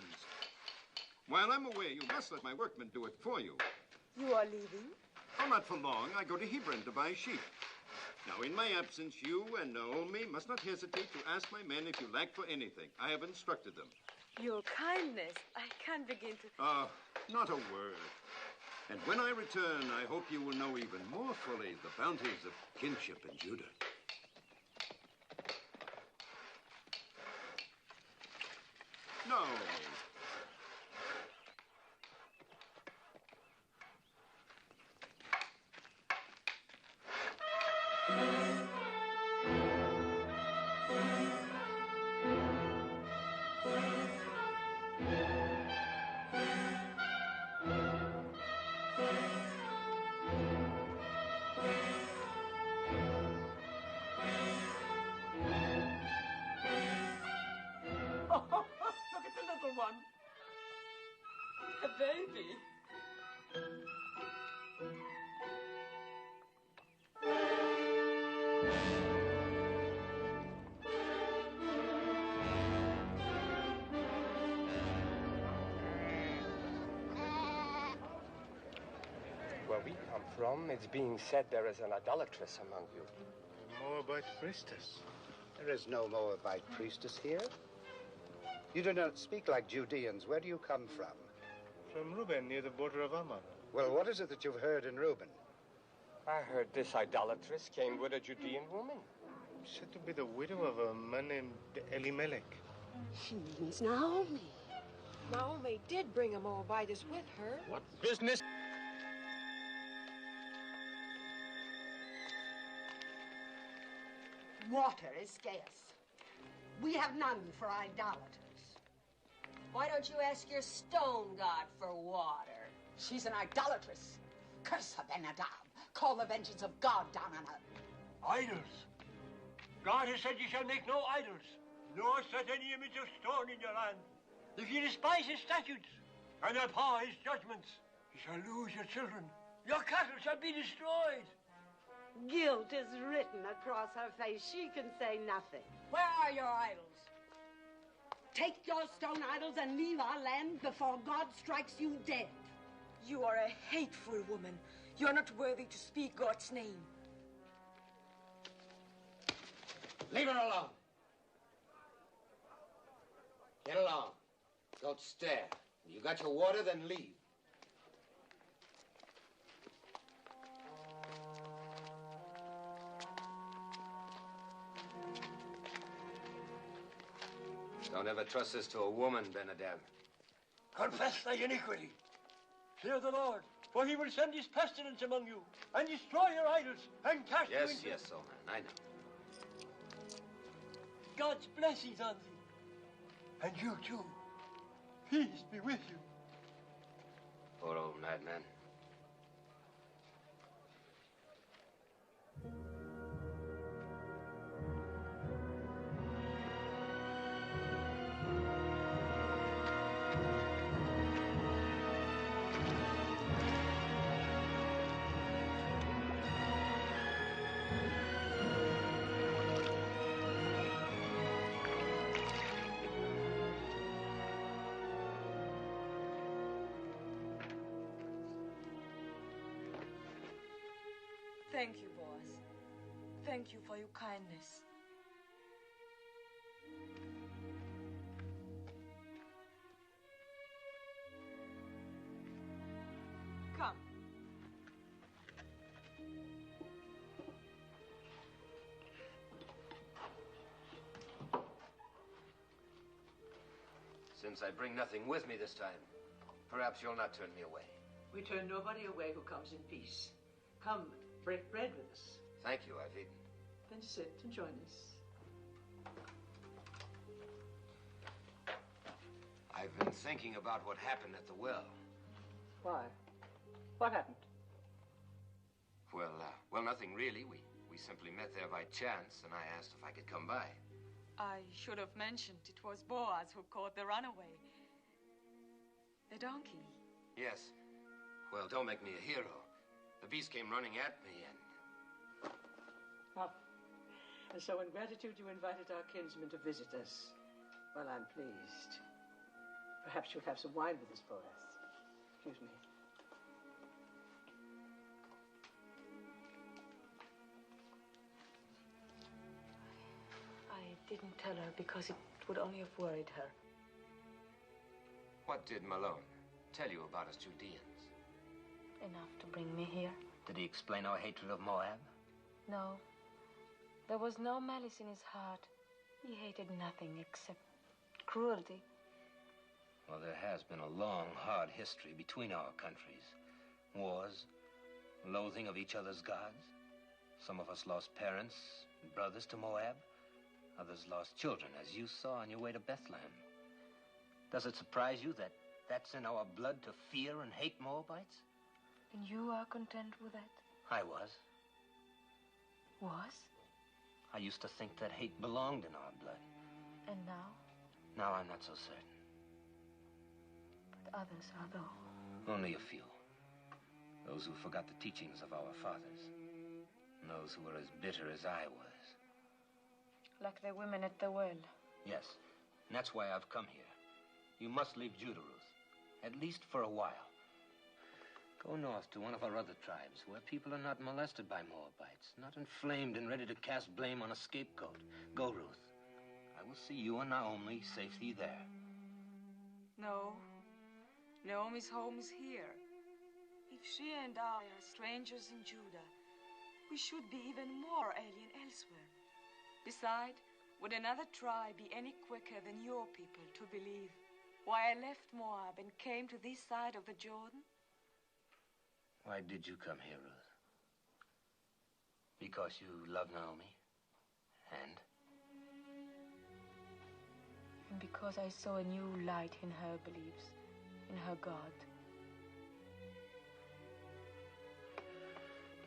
While I'm away, you must let my workmen do it for you. You are leaving? Oh, not for long. I go to Hebron to buy sheep. Now, in my absence, you and Naomi must not hesitate to ask my men if you lack for anything. I have instructed them. Your kindness. I can't begin to... Not a word. And when I return, I hope you will know even more fully the bounties of kinship in Judah. Naomi. Look at the little one. A baby. Where we come from, it's being said there is an idolatress among you. Moabite priestess. There is no Moabite priestess here. You do not speak like Judeans. Where do you come from? From Reuben, near the border of Ammon. Well, what is it that you've heard in Reuben? I heard this idolatress came with a Judean woman. Said to be the widow of a man named Elimelech. She means Naomi. Naomi did bring a Moabitess with her. What business? Water is scarce. We have none for idolaters. Why don't you ask your stone god for water? She's an idolatress. Curse her, Ben-Hadad. Call the vengeance of God down on her. Idols. God has said you shall make no idols, nor set any image of stone in your land. If you despise his statutes and abhor his judgments, you shall lose your children. Your cattle shall be destroyed. Guilt is written across her face. She can say nothing. Where are your idols? Take your stone idols and leave our land before God strikes you dead. You are a hateful woman. You're not worthy to speak God's name. Leave her alone. Get along. Don't stare. You got your water, then leave. Don't ever trust this to a woman, Ben-Hadad. Confess thy iniquity. Fear the Lord For he will send his pestilence among you, and destroy your idols, and cast you into... Yes, old man, I know. God's blessings on thee. And you too. Peace be with you. Poor old madman. Thank you, Boaz. Thank you for your kindness. Come. Since I bring nothing with me this time, perhaps you'll not turn me away. We turn nobody away who comes in peace. Come, break bread with us. Thank you, I've eaten. Then sit and join us. I've been thinking about what happened at the well. Why? What happened? Well, nothing really. We simply met there by chance, and I asked if I could come by. I should have mentioned it was Boaz who caught the runaway. The donkey. Yes. Well, don't make me a hero. The beast came running at me, and... Oh. And so in gratitude you invited our kinsman to visit us. Well, I'm pleased. Perhaps you'll have some wine with us, Boaz. Excuse me. I didn't tell her because it would only have worried her. What did Mahlon tell you about us Judeans? Enough to bring me here. Did he explain our hatred of Moab? No. There was no malice in his heart. He hated nothing except cruelty. Well, there has been a long, hard history between our countries. Wars, loathing of each other's gods. Some of us lost parents and brothers to Moab. Others lost children, as you saw on your way to Bethlehem. Does it surprise you that that's in our blood to fear and hate Moabites? And you are content with that? I was. Was? I used to think that hate belonged in our blood. And now? Now I'm not so certain. But others are, though. Only a few. Those who forgot the teachings of our fathers. And those who were as bitter as I was. Like the women at the well. Yes, and that's why I've come here. You must leave Judah, Ruth. At least for a while. Go north to one of our other tribes, where people are not molested by Moabites, not inflamed and ready to cast blame on a scapegoat. Go, Ruth. I will see you and Naomi safely there. No. Naomi's home is here. If she and I are strangers in Judah, we should be even more alien elsewhere. Besides, would another tribe be any quicker than your people to believe why I left Moab and came to this side of the Jordan? Why did you come here, Ruth? Because you love Naomi? And? And because I saw a new light in her beliefs, in her God.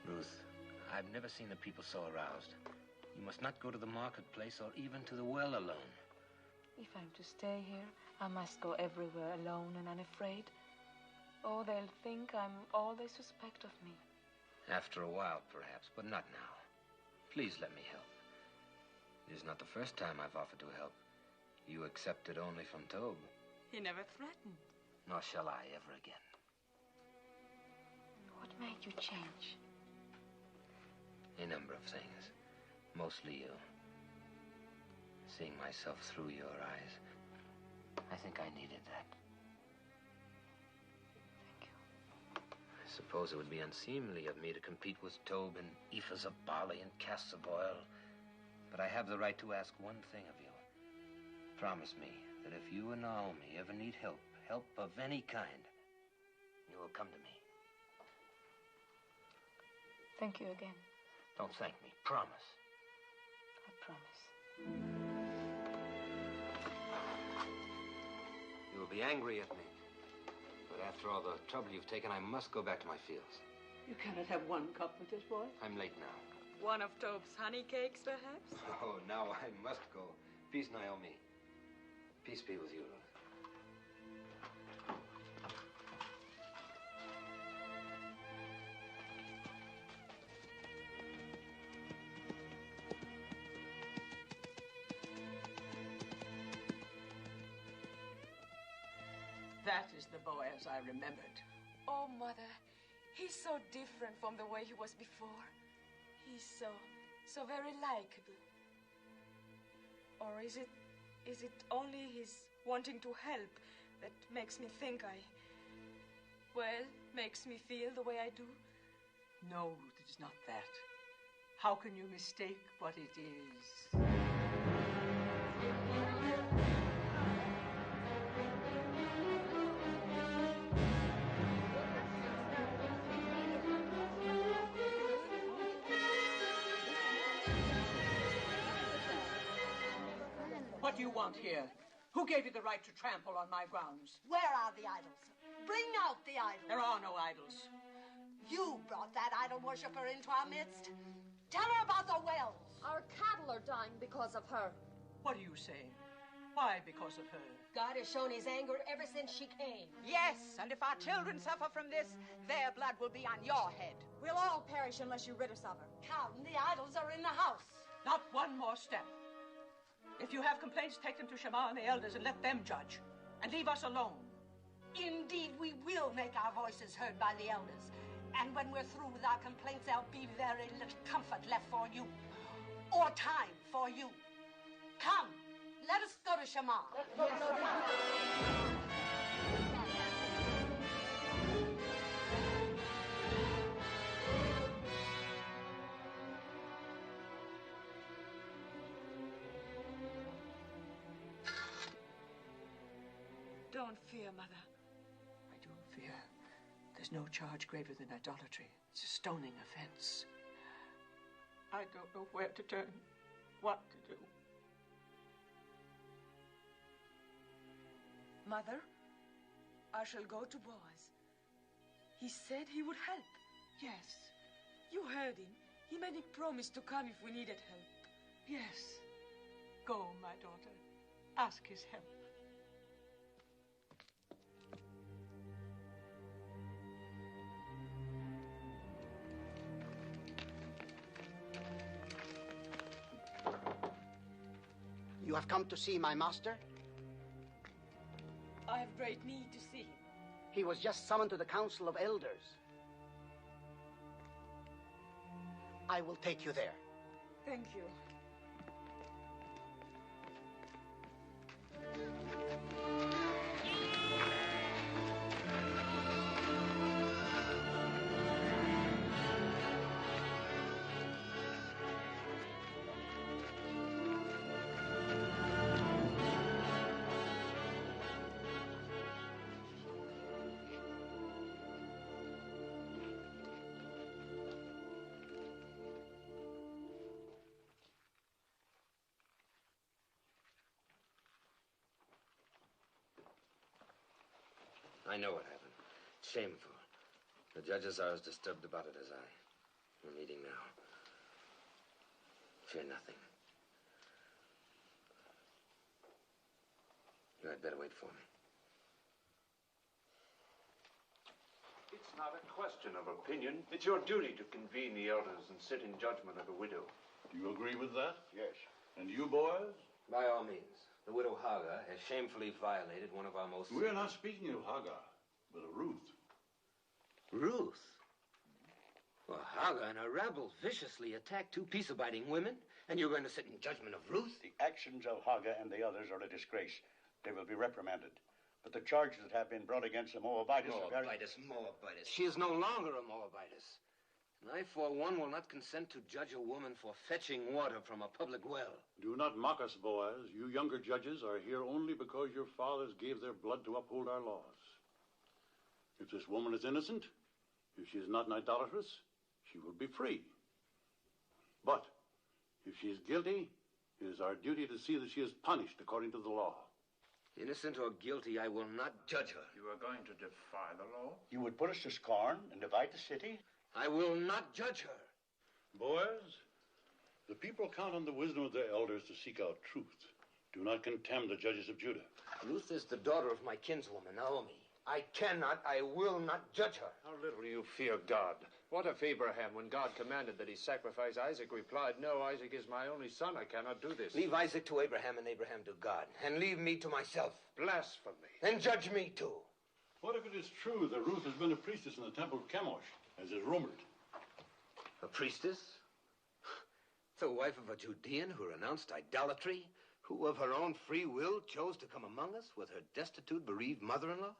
Ruth, I've never seen the people so aroused. You must not go to the marketplace or even to the well alone. If I'm to stay here, I must go everywhere alone and unafraid. Oh, they'll think I'm all they suspect of me. After a while, perhaps, but not now. Please let me help. It is not the first time I've offered to help. You accepted only from Tob. He never threatened. Nor shall I ever again. What made you change? A number of things. Mostly you. Seeing myself through your eyes. I think I needed that. I suppose it would be unseemly of me to compete with Tob in ephahs of barley and casks of oil. But I have the right to ask one thing of you. Promise me that if you and Naomi ever need help of any kind, you will come to me. Thank you again. Don't thank me. Promise. I promise. You'll be angry at me. But after all the trouble you've taken, I must go back to my fields. You cannot have one cup with this boy. I'm late now. One of Tobe's honey cakes, perhaps? Oh, now I must go. Peace, Naomi. Peace be with you, Ruth. That is the boy as I remembered. Oh, Mother, he's so different from the way he was before. He's so very likable. Or is it only his wanting to help that makes me think makes me feel the way I do? No, Ruth, it is not that. How can you mistake what it is? What do you want here? Who gave you the right to trample on my grounds? Where are the idols? Bring out the idols. There are no idols. You brought that idol worshiper into our midst. Tell her about the wells. Our cattle are dying because of her. What are you saying? Why because of her? God has shown his anger ever since she came. Yes, and if our children suffer from this, their blood will be on your head. We'll all perish unless you rid us of her. Count, the idols are in the house. Not one more step. If you have complaints, take them to Shema and the elders and let them judge. And leave us alone. Indeed, we will make our voices heard by the elders. And when we're through with our complaints, there'll be very little comfort left for you. Or time for you. Come, let us go to Shema. Don't fear, Mother. I do fear. There's no charge graver than idolatry. It's a stoning offense. I don't know where to turn, what to do. Mother, I shall go to Boaz. He said he would help. Yes. You heard him. He made me promise to come if we needed help. Yes. Go, my daughter. Ask his help. You have come to see my master? I have great need to see him. He was just summoned to the Council of Elders. I will take you there. Thank you. I know what happened. It's shameful. The judges are as disturbed about it as I. We're meeting now. Fear nothing. You had better wait for me. It's not a question of opinion. It's your duty to convene the elders and sit in judgment of the widow. Do you agree with that? Yes. And you, boys? By all means. The widow Hagar has shamefully violated one of our most... We're not speaking of Hagar, but of Ruth. Ruth? Well, Hagar and her rabble viciously attacked two peace-abiding women, and you're going to sit in judgment of Ruth? The actions of Hagar and the others are a disgrace. They will be reprimanded. But the charges that have been brought against the Moabites are very... Moabitess. She is no longer a Moabitess. And I, for one, will not consent to judge a woman for fetching water from a public well. Do not mock us, Boaz. You younger judges are here only because your fathers gave their blood to uphold our laws. If this woman is innocent, if she is not an idolatress, she will be free. But if she is guilty, it is our duty to see that she is punished according to the law. Innocent or guilty, I will not judge her. You are going to defy the law? You would put us to scorn and divide the city? I will not judge her. Boys, the people count on the wisdom of their elders to seek out truth. Do not contemn the judges of Judah. Ruth is the daughter of my kinswoman, Naomi. I will not judge her. How little you fear God. What if Abraham, when God commanded that he sacrifice Isaac, replied, "No, Isaac is my only son. I cannot do this." Leave Isaac to Abraham and Abraham to God. And leave me to myself. Blasphemy. And judge me too. What if it is true that Ruth has been a priestess in the temple of Chemosh, as is rumored? A priestess? The wife of a Judean who renounced idolatry? Who of her own free will chose to come among us with her destitute, bereaved mother-in-law?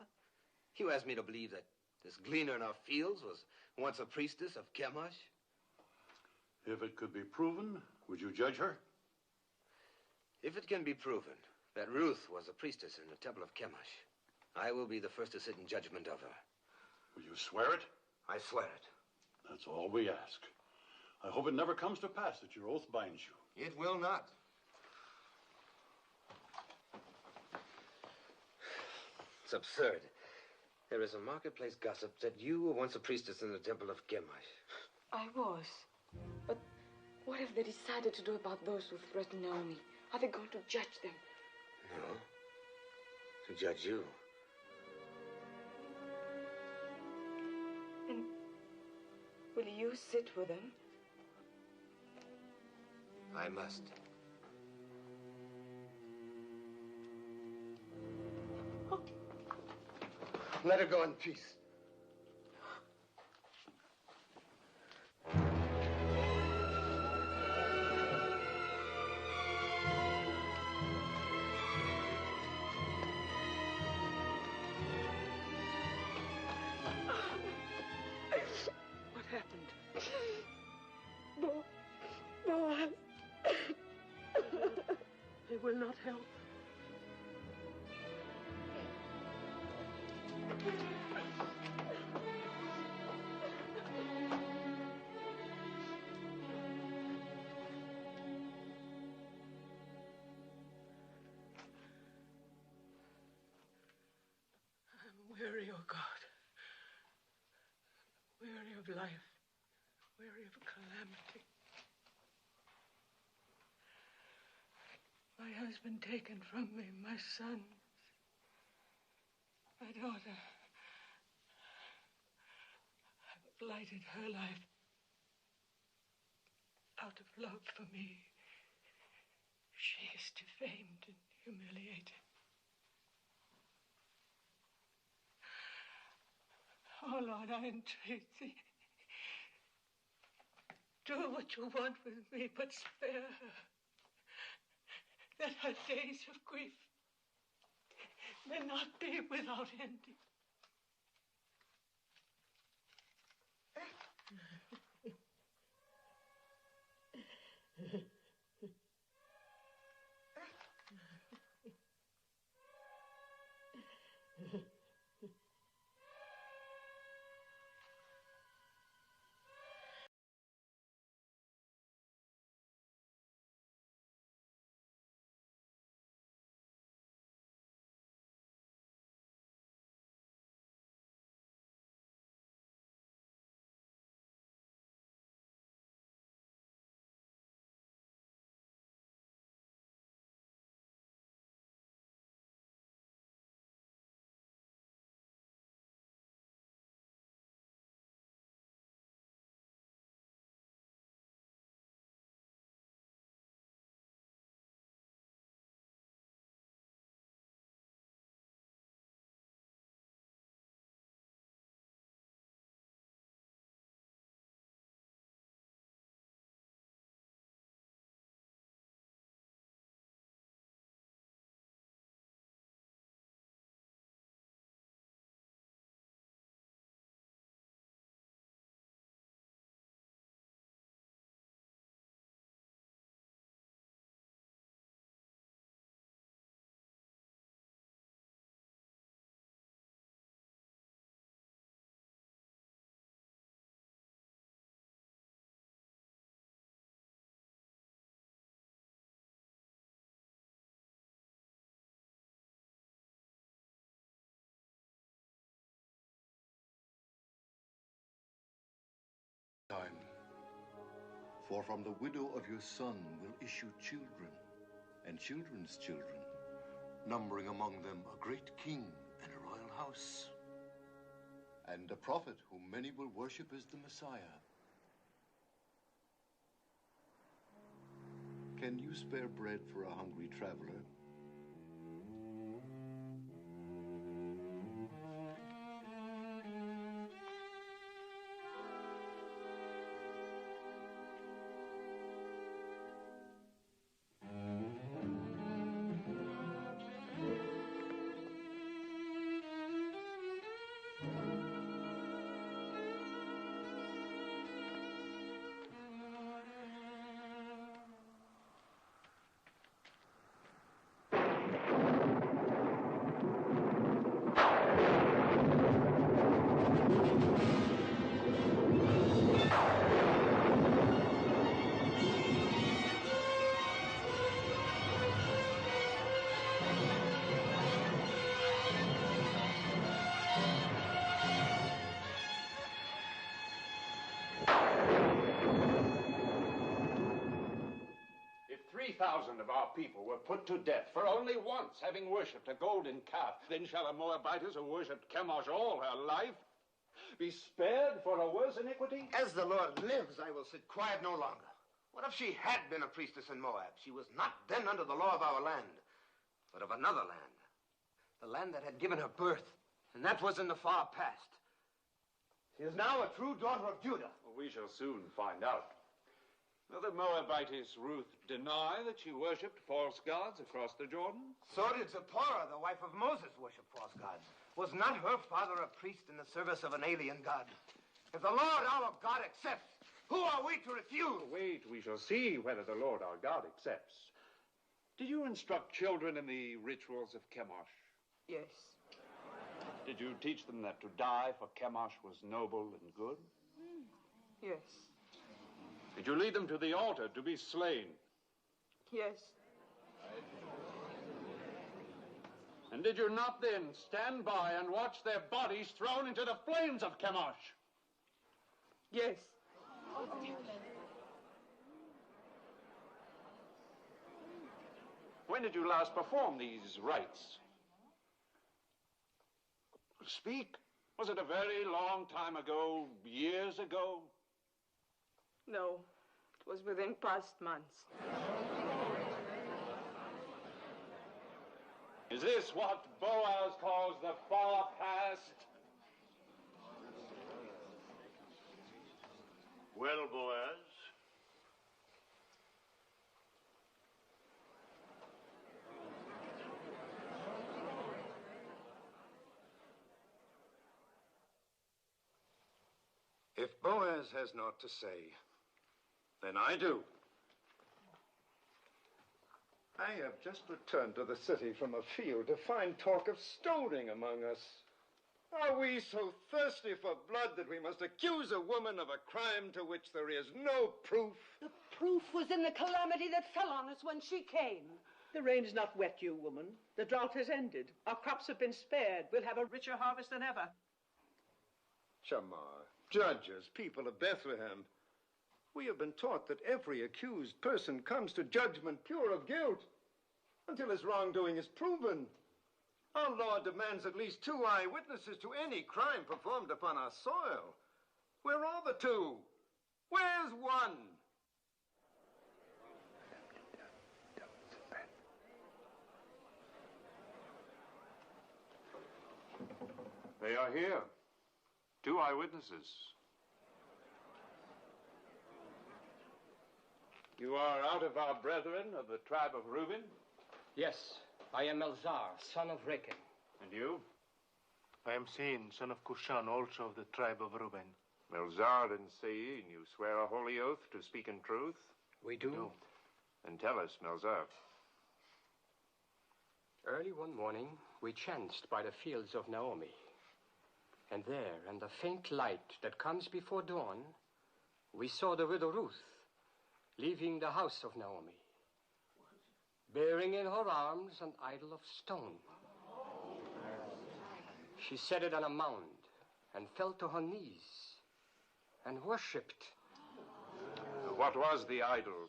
You asked me to believe that this gleaner in our fields was once a priestess of Chemosh? If it could be proven, would you judge her? If it can be proven that Ruth was a priestess in the temple of Chemosh, I will be the first to sit in judgment of her. Will you swear it? I swear it. That's all we ask. I hope it never comes to pass that your oath binds you. It will not. It's absurd. There is a marketplace gossip that you were once a priestess in the temple of Chemosh. I was. But what have they decided to do about those who threaten Naomi? Are they going to judge them? No. To judge you. And will you sit with them? I must. Let her go in peace. What happened? Boaz. He will not help. I'm weary, oh God. Weary of life. Weary of calamity. My husband taken from me, my son, my daughter. I've blighted her life out of love for me. She is defamed and humiliated. Oh, Lord, I entreat thee. Do what you want with me, but spare her. That her days of grief may not be without ending. For from the widow of your son will issue children, and children's children, numbering among them a great king and a royal house, and a prophet whom many will worship as the Messiah. Can you spare bread for a hungry traveler? If 3,000 of our people were put to death for only once having worshipped a golden calf, then shall a Moabitess who worshipped Chemosh all her life be spared for a worse iniquity? As the Lord lives, I will sit quiet no longer. What if she had been a priestess in Moab? She was not then under the law of our land, but of another land. The land that had given her birth, and that was in the far past. She is now a true daughter of Judah. Well, we shall soon find out. Will the Moabitess Ruth deny that she worshipped false gods across the Jordan? So did Zipporah, the wife of Moses, worship false gods. Was not her father a priest in the service of an alien god? If the Lord our God accepts, who are we to refuse? Wait, we shall see whether the Lord our God accepts. Did you instruct children in the rituals of Chemosh? Yes. Did you teach them that to die for Chemosh was noble and good? Yes. Did you lead them to the altar to be slain? Yes. And did you not then stand by and watch their bodies thrown into the flames of Chemosh? Yes. When did you last perform these rites? Speak. Was it a very long time ago, years ago? No, it was within past months. Is this what Boaz calls the far past? Well, Boaz, if Boaz has naught to say, then I do. I have just returned to the city from a field to find talk of stoning among us. Are we so thirsty for blood that we must accuse a woman of a crime to which there is no proof? The proof was in the calamity that fell on us when she came. The rain's not wet you, woman. The drought has ended. Our crops have been spared. We'll have a richer harvest than ever. Shamar, judges, people of Bethlehem, we have been taught that every accused person comes to judgment pure of guilt until his wrongdoing is proven. Our law demands at least 2 eyewitnesses to any crime performed upon our soil. Where are the 2? Where's 1? They are here. 2 eyewitnesses. You are out of our brethren of the tribe of Reuben? Yes, I am Elzar, son of Rechel. And you? I am Sein, son of Cushan, also of the tribe of Reuben. Elzar and Sein, you swear a holy oath to speak in truth? We do. Then tell us, Elzar. Early one morning, we chanced by the fields of Naomi. And there, in the faint light that comes before dawn, we saw the widow Ruth leaving the house of Naomi, bearing in her arms an idol of stone. She set it on a mound and fell to her knees and worshipped. What was the idol?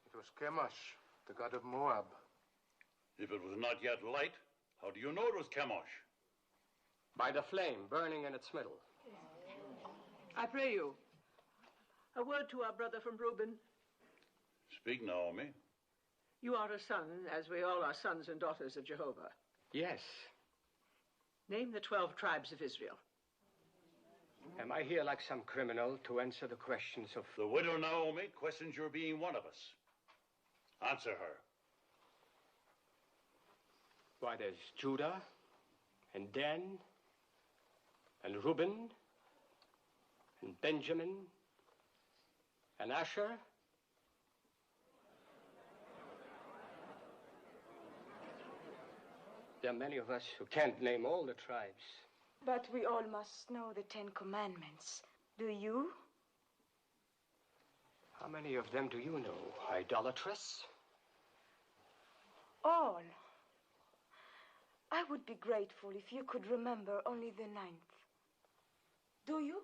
It was Chemosh, the god of Moab. If it was not yet light, how do you know it was Chemosh? By the flame burning in its middle. I pray you, a word to our brother from Reuben. Speak, Naomi. You are a son, as we all are sons and daughters of Jehovah. Yes. Name the 12 tribes of Israel. Am I here like some criminal to answer the questions of... The widow Naomi questions your being one of us. Answer her. Why, there's Judah, and Dan, and Reuben, and Benjamin, and Asher. There are many of us who can't name all the tribes. But we all must know the 10 Commandments. Do you? How many of them do you know, idolatress? All. I would be grateful if you could remember only the 9th. Do you?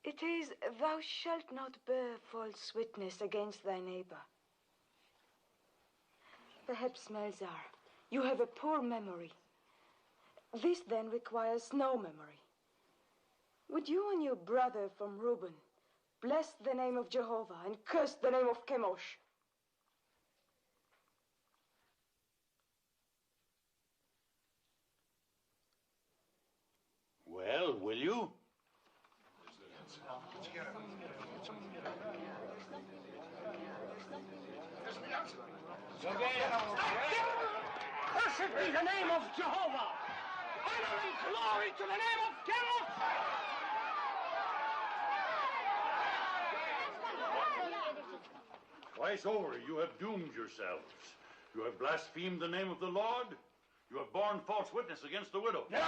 It is, thou shalt not bear false witness against thy neighbor. Perhaps, Melzar, you have a poor memory. This then requires no memory. Would you and your brother from Reuben bless the name of Jehovah and curse the name of Chemosh? Well, will you? Cursed be the name of Jehovah! Honor and glory to the name of Chemosh! Twice over, you have doomed yourselves. You have blasphemed the name of the Lord. You have borne false witness against the widow. Let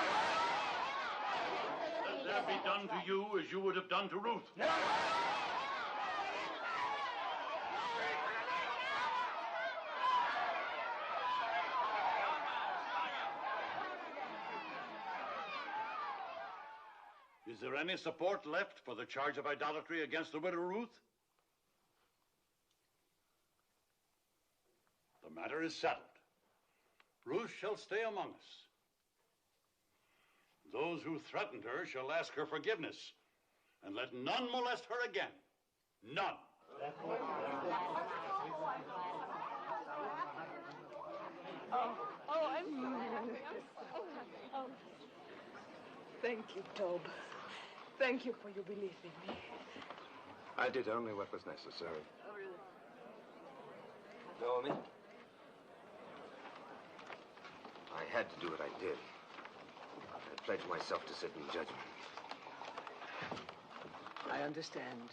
there be done to you as you would have done to Ruth. Is there any support left for the charge of idolatry against the widow Ruth? The matter is settled. Ruth shall stay among us. Those who threatened her shall ask her forgiveness, and let none molest her again. None. Thank you, Tob. Thank you for your belief in me. I did only what was necessary. Naomi? I had to do what I did. I pledged myself to sit in judgment. I understand.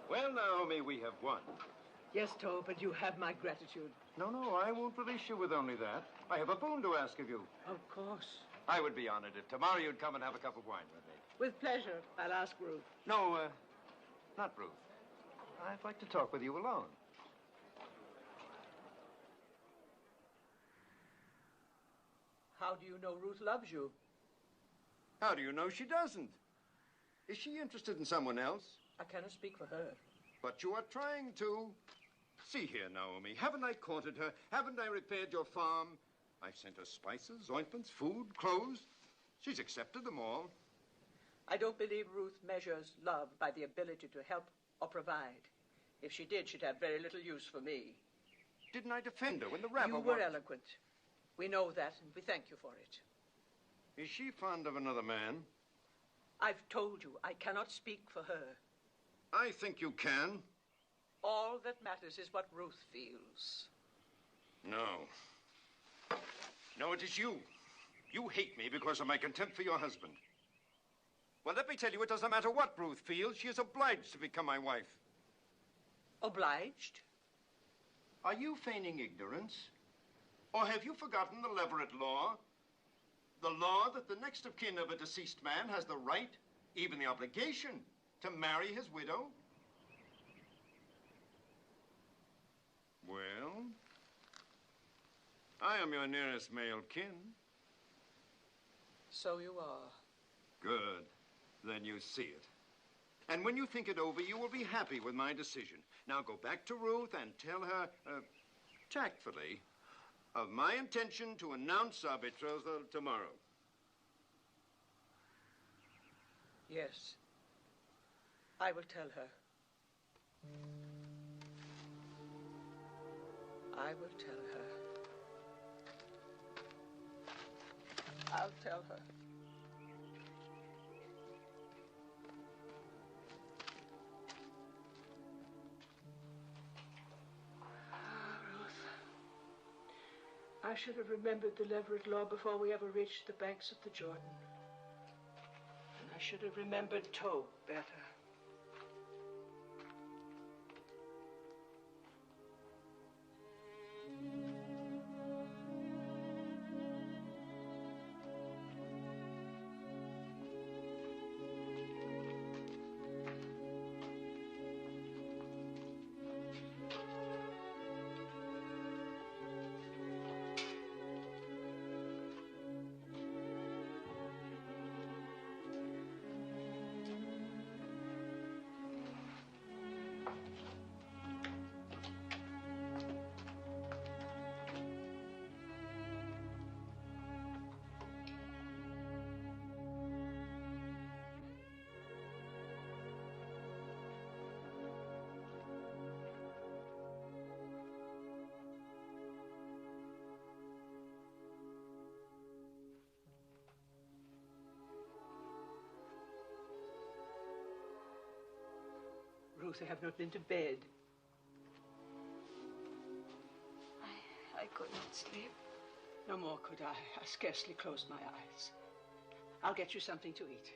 Well, Naomi, we have won. Yes, Tob, but you have my gratitude. No, I won't release you with only that. I have a boon to ask of you. Of course. I would be honored if tomorrow you'd come and have a cup of wine with me. With pleasure. I'll ask Ruth. No, not Ruth. I'd like to talk with you alone. How do you know Ruth loves you? How do you know she doesn't? Is she interested in someone else? I cannot speak for her. But you are trying to. See here, Naomi. Haven't I courted her? Haven't I repaired your farm? I've sent her spices, ointments, food, clothes. She's accepted them all. I don't believe Ruth measures love by the ability to help or provide. If she did, she'd have very little use for me. Didn't I defend her when the rabble... You were eloquent. We know that, and we thank you for it. Is she fond of another man? I've told you, I cannot speak for her. I think you can. All that matters is what Ruth feels. No. No, it is you. You hate me because of my contempt for your husband. Well, let me tell you, it doesn't matter what Ruth feels. She is obliged to become my wife. Obliged? Are you feigning ignorance? Or have you forgotten the Levirate law? The law that the next of kin of a deceased man has the right, even the obligation, to marry his widow? Well, I am your nearest male kin. So you are. Good. Then you see it. And when you think it over, you will be happy with my decision. Now go back to Ruth and tell her, tactfully, of my intention to announce our betrothal tomorrow. Yes. I will tell her. I will tell her. I'll tell her. Ruth, I should have remembered the Leverett law before we ever reached the banks of the Jordan. And I should have remembered Tob better. Ruth, I have not been to bed. I could not sleep. No more could I. I scarcely closed my eyes. I'll get you something to eat.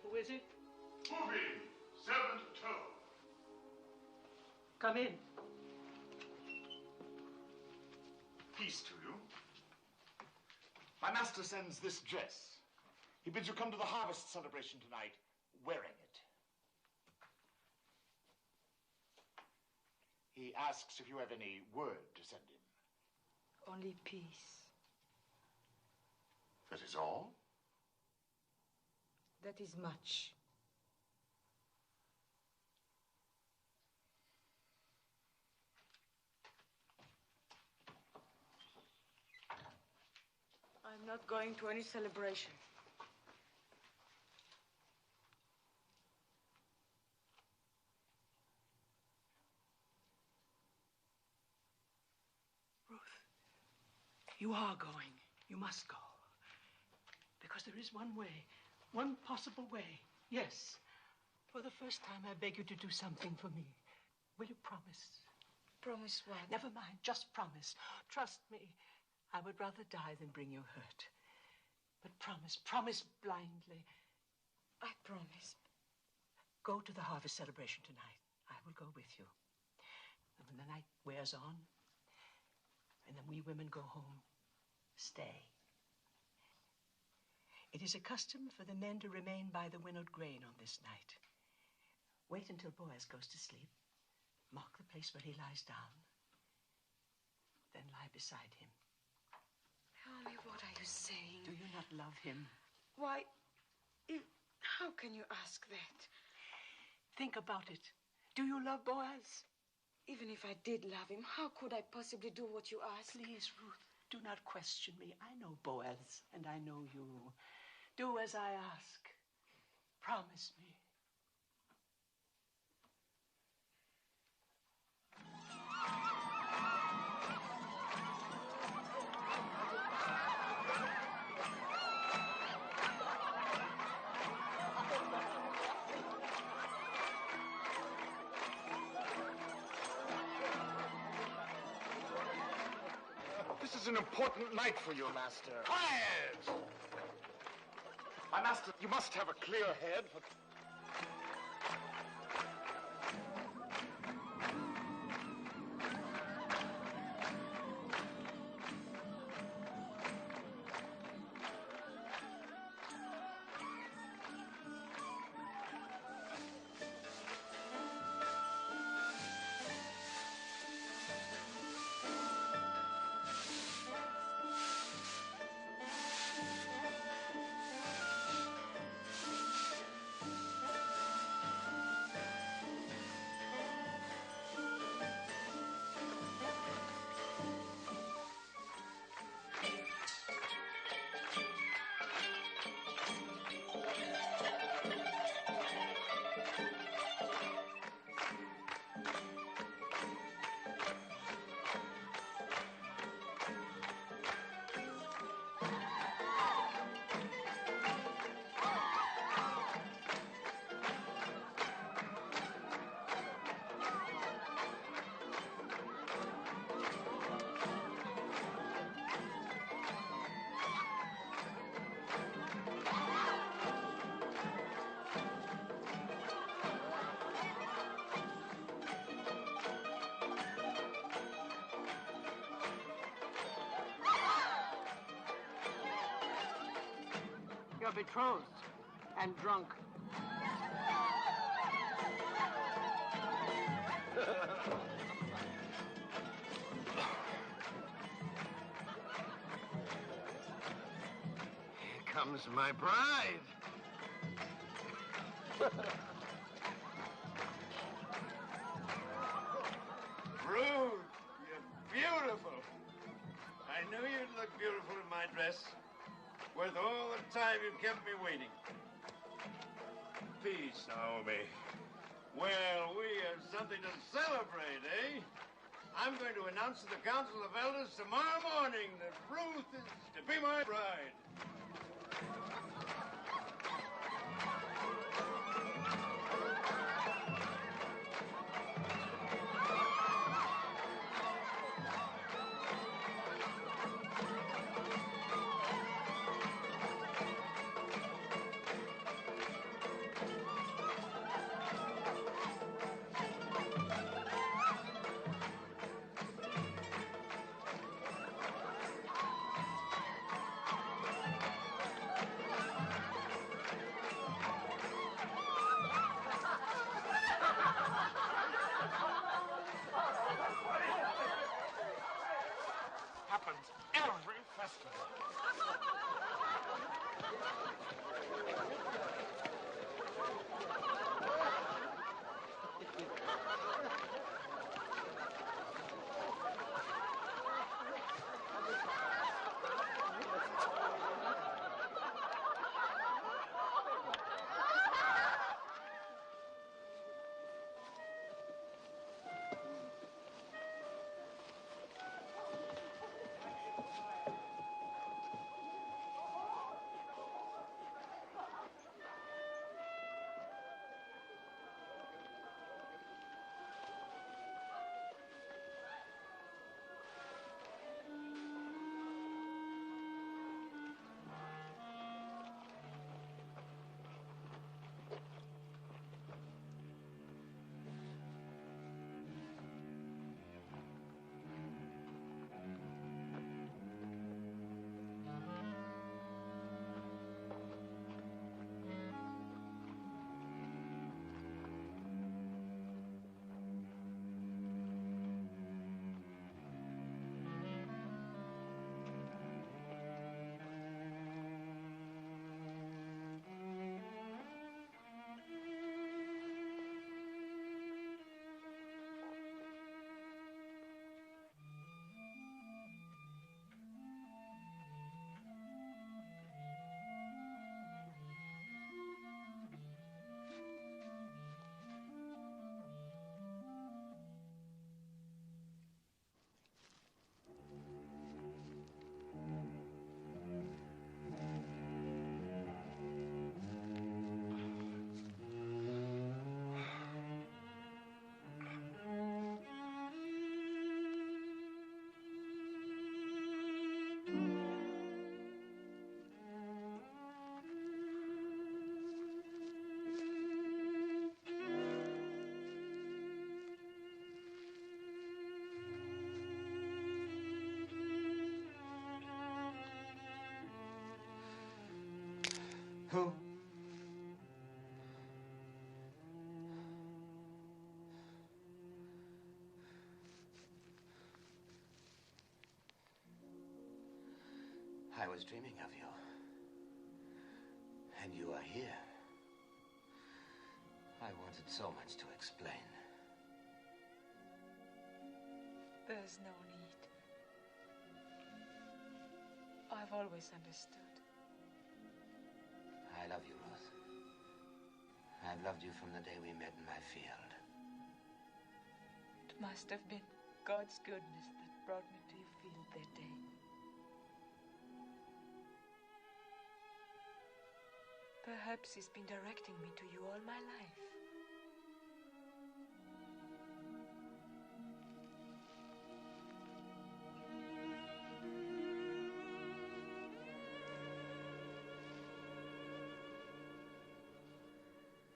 Who is it? Moving. 7 to 12. Come in. Peace to you. My master sends this dress. He bids you come to the harvest celebration tonight wearing it. He asks if you have any word to send him. Only peace. That is all? That is much. I'm not going to any celebration. You are going. You must go. Because there is one way, one possible way. Yes. For the first time, I beg you to do something for me. Will you promise? Promise what? Never mind. Just promise. Trust me. I would rather die than bring you hurt. But promise. Promise blindly. I promise. Go to the harvest celebration tonight. I will go with you. And when the night wears on, and then we women go home, stay. It is a custom for the men to remain by the winnowed grain on this night. Wait until Boaz goes to sleep. Mark the place where he lies down. Then lie beside him. Naomi, what are you saying? Do you not love him? Why, how can you ask that? Think about it. Do you love Boaz? Even if I did love him, how could I possibly do what you ask? Please, Ruth, do not question me. I know Boaz, and I know you. Do as I ask. Promise me. This is an important night for you, Master. Quiet! My master, you must have a clear head. You're betrothed and drunk. Here comes my bride. Ruth, you're beautiful. I knew you'd look beautiful in my dress. Worth all the time you kept me waiting. Peace, Naomi. Well, we have something to celebrate, eh? I'm going to announce to the Council of Elders tomorrow morning that Ruth is to be my bride. Happens every festival. Who? I was dreaming of you. And you are here. I wanted so much to explain. There's no need. I've always understood. I love you, Ruth. I've loved you from the day we met in my field. It must have been God's goodness that brought me to your field that day. Perhaps he's been directing me to you all my life.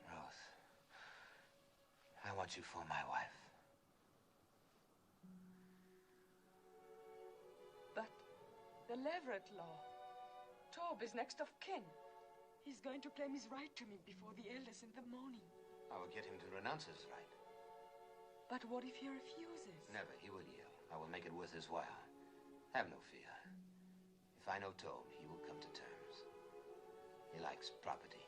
Ruth, I want you for my wife. But the Leverett law. Tob is next of kin. He's going to claim his right to me before the elders in the morning. I will get him to renounce his right. But what if he refuses? Never. He will yield. I will make it worth his while. Have no fear. If I know Tob, he will come to terms. He likes property.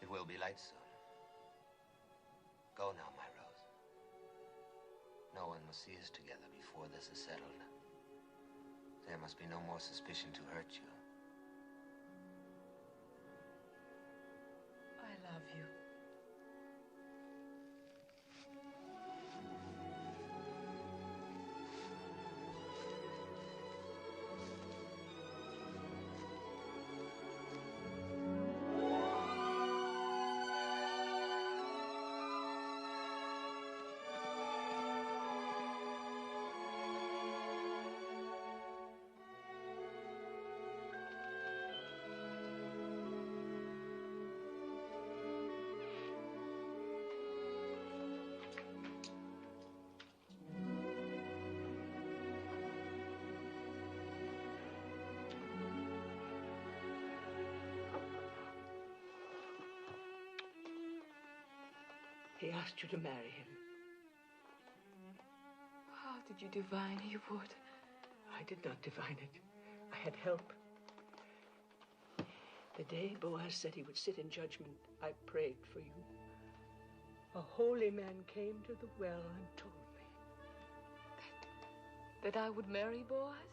It will be light soon. Go now, my Rose. No one must see us together before this is settled. There must be no more suspicion to hurt you. I love you. He asked you to marry him. How did you divine he would? I did not divine it. I had help. The day Boaz said he would sit in judgment, I prayed for you. A holy man came to the well and told me. That I would marry Boaz?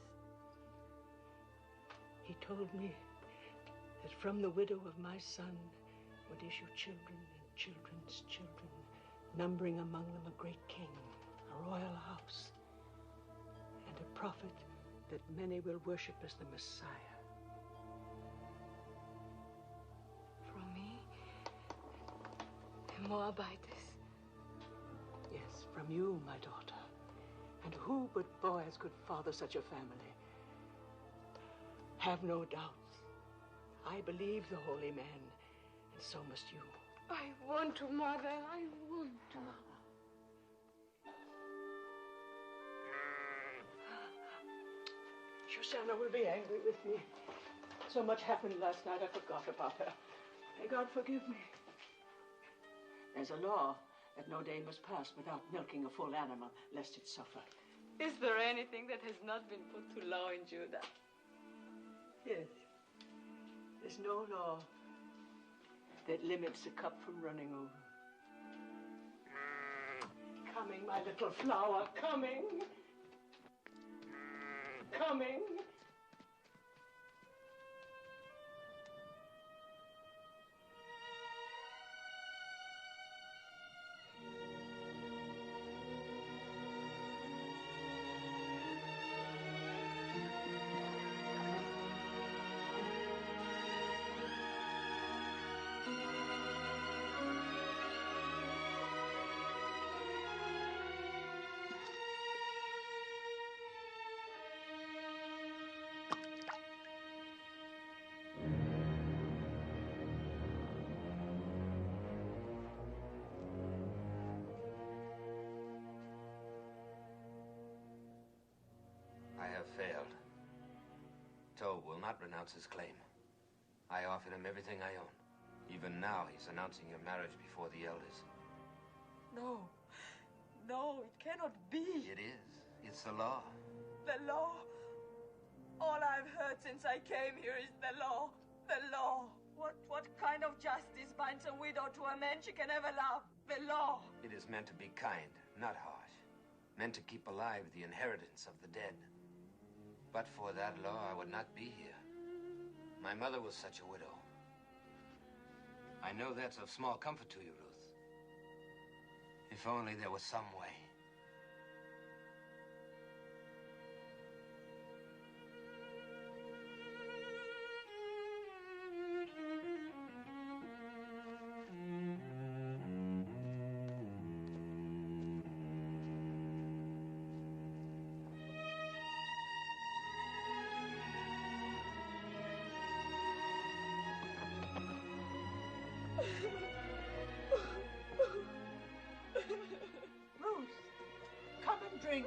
He told me that from the widow of my son would issue children and children's children, numbering among them a great king, a royal house, and a prophet that many will worship as the Messiah. From me? A Moabitess? Yes, from you, my daughter. And who but Boaz could father such a family? Have no doubts. I believe the holy man, and so must you. I want to, Mother. I want to. Shoshana will be angry with me. So much happened last night, I forgot about her. May God forgive me. There's a law that no day must pass without milking a full animal, lest it suffer. Is there anything that has not been put to law in Judah? Yes. There's no law that limits a cup from running over. Coming, my little flower, coming. Coming. I have failed. Tob will not renounce his claim. I offered him everything I own. Even now, he's announcing your marriage before the elders. No. No, it cannot be. It is. It's the law. The law? All I've heard since I came here is the law. The law. What kind of justice binds a widow to a man she can never love? The law. It is meant to be kind, not harsh. Meant to keep alive the inheritance of the dead. But for that law, I would not be here. My mother was such a widow. I know that's of small comfort to you, Ruth. If only there was some way. Ruth, come and drink.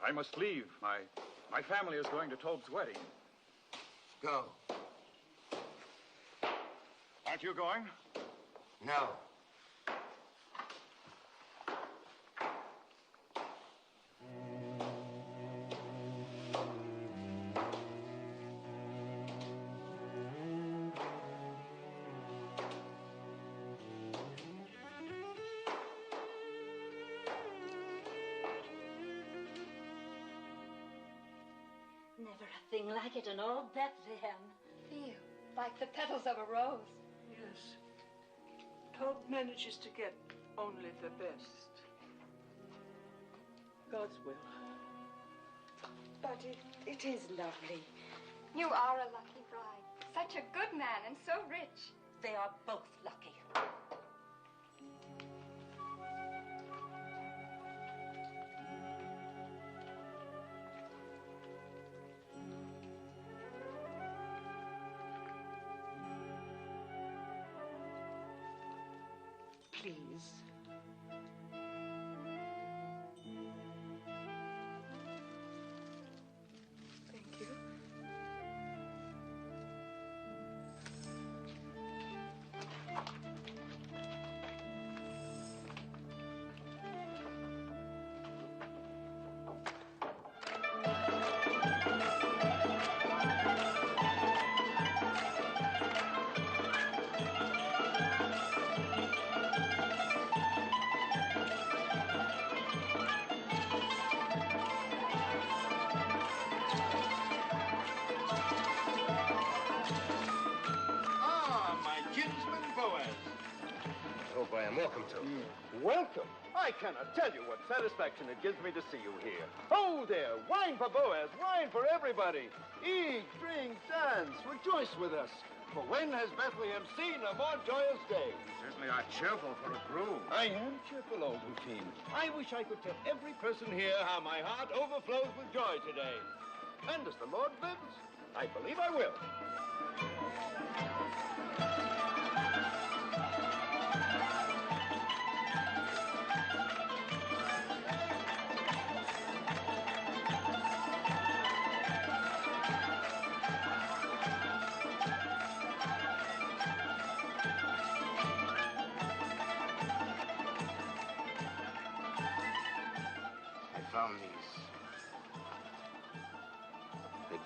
I must leave. My family is going to Tob's wedding. Go. Aren't you going? No. Never a thing like it in all Bethlehem. Feel like the petals of a rose. Yes. Tob manages to get only the best. God's will. But it is lovely. You are a lucky bride. Such a good man and so rich. They are both lucky. Please. Thank you. Welcome to. Welcome? I cannot tell you what satisfaction it gives me to see you here. Oh, there, wine for Boaz, wine for everybody. Eat, drink, dance, rejoice with us. For when has Bethlehem seen a more joyous day? You certainly are cheerful for a groom. I am cheerful, old Hufim. I wish I could tell every person here how my heart overflows with joy today. And as the Lord lives, I believe I will.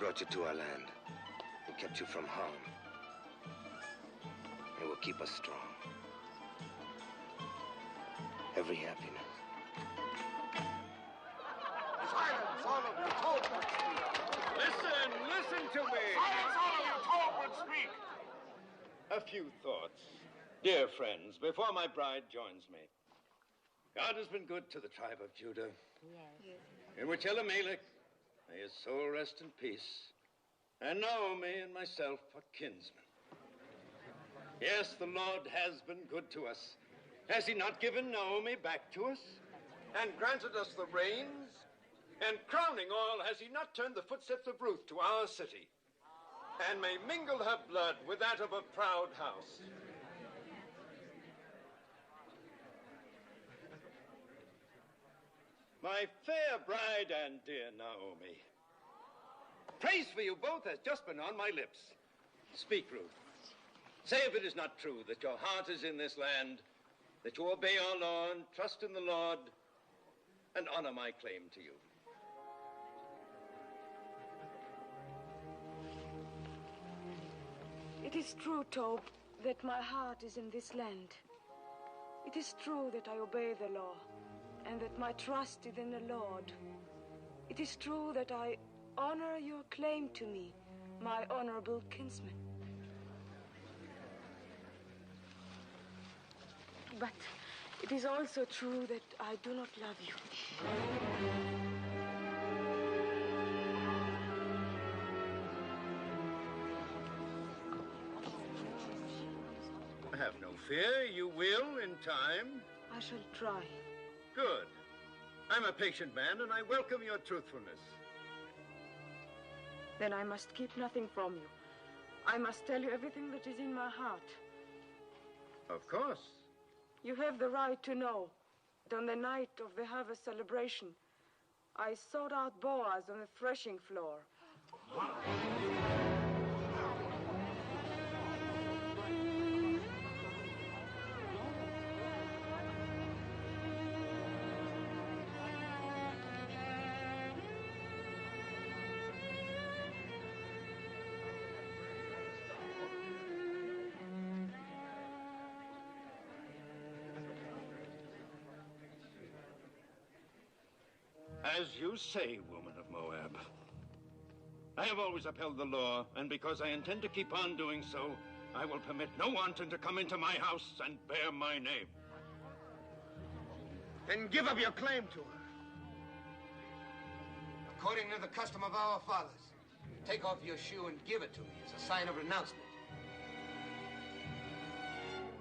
Brought you to our land. They kept you from harm. They will keep us strong. Every happiness. Silence, all of you. Tob would speak. Listen to me. Silence, all of you. Tob would speak. A few thoughts. Dear friends, before my bride joins me. God has been good to the tribe of Judah. Yes. In which Elimelech, may his soul rest in peace, and Naomi and myself are kinsmen. Yes, the Lord has been good to us. Has he not given Naomi back to us? And granted us the rains? And crowning all, has he not turned the footsteps of Ruth to our city? And may mingle her blood with that of a proud house. My fair bride and dear Naomi, praise for you both has just been on my lips. Speak, Ruth. Say if it is not true that your heart is in this land, that you obey our law and trust in the Lord, and honor my claim to you. It is true, Tob, that my heart is in this land. It is true that I obey the law, and that my trust is in the Lord. It is true that I honor your claim to me, my honorable kinsman. But it is also true that I do not love you. Have no fear, you will in time. I shall try. Good. I'm a patient man, and I welcome your truthfulness. Then I must keep nothing from you. I must tell you everything that is in my heart. Of course. You have the right to know that on the night of the harvest celebration, I sought out Boaz on the threshing floor. As you say, woman of Moab. I have always upheld the law, and because I intend to keep on doing so, I will permit no wanton to come into my house and bear my name. Then give up your claim to her. According to the custom of our fathers, take off your shoe and give it to me as a sign of renouncement.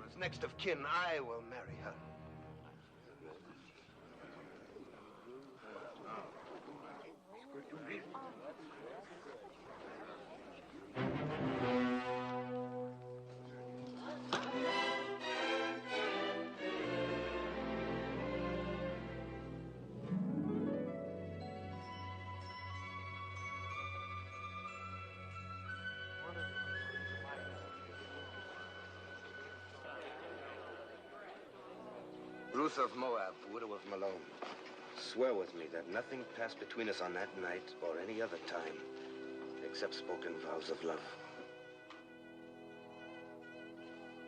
As next of kin, I will marry her. Ruth of Moab, widow of Mahlon, swear with me that nothing passed between us on that night or any other time, except spoken vows of love.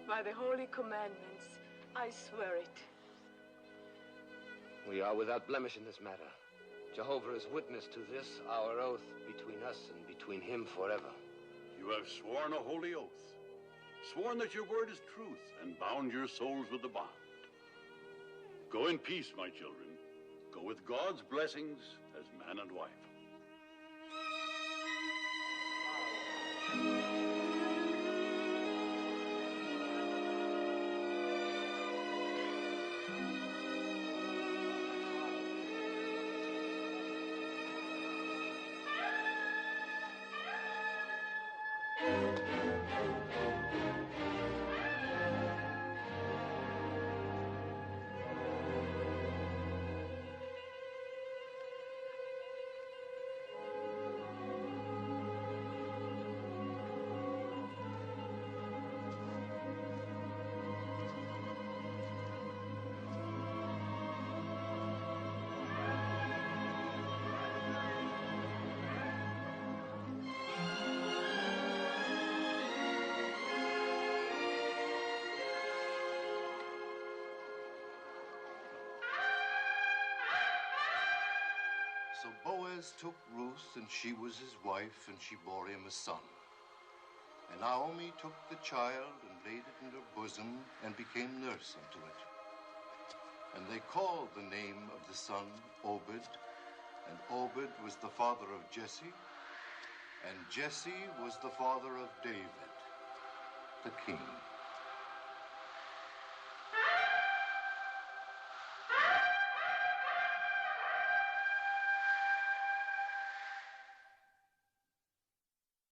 By the holy commandments, I swear it. We are without blemish in this matter. Jehovah is witness to this, our oath between us and between him forever. You have sworn a holy oath, sworn that your word is truth, and bound your souls with the bond. Go in peace, my children. Go with God's blessings as man and wife. So Boaz took Ruth, and she was his wife, and she bore him a son. And Naomi took the child and laid it in her bosom and became nurse unto it. And they called the name of the son Obed, and Obed was the father of Jesse, and Jesse was the father of David, the king.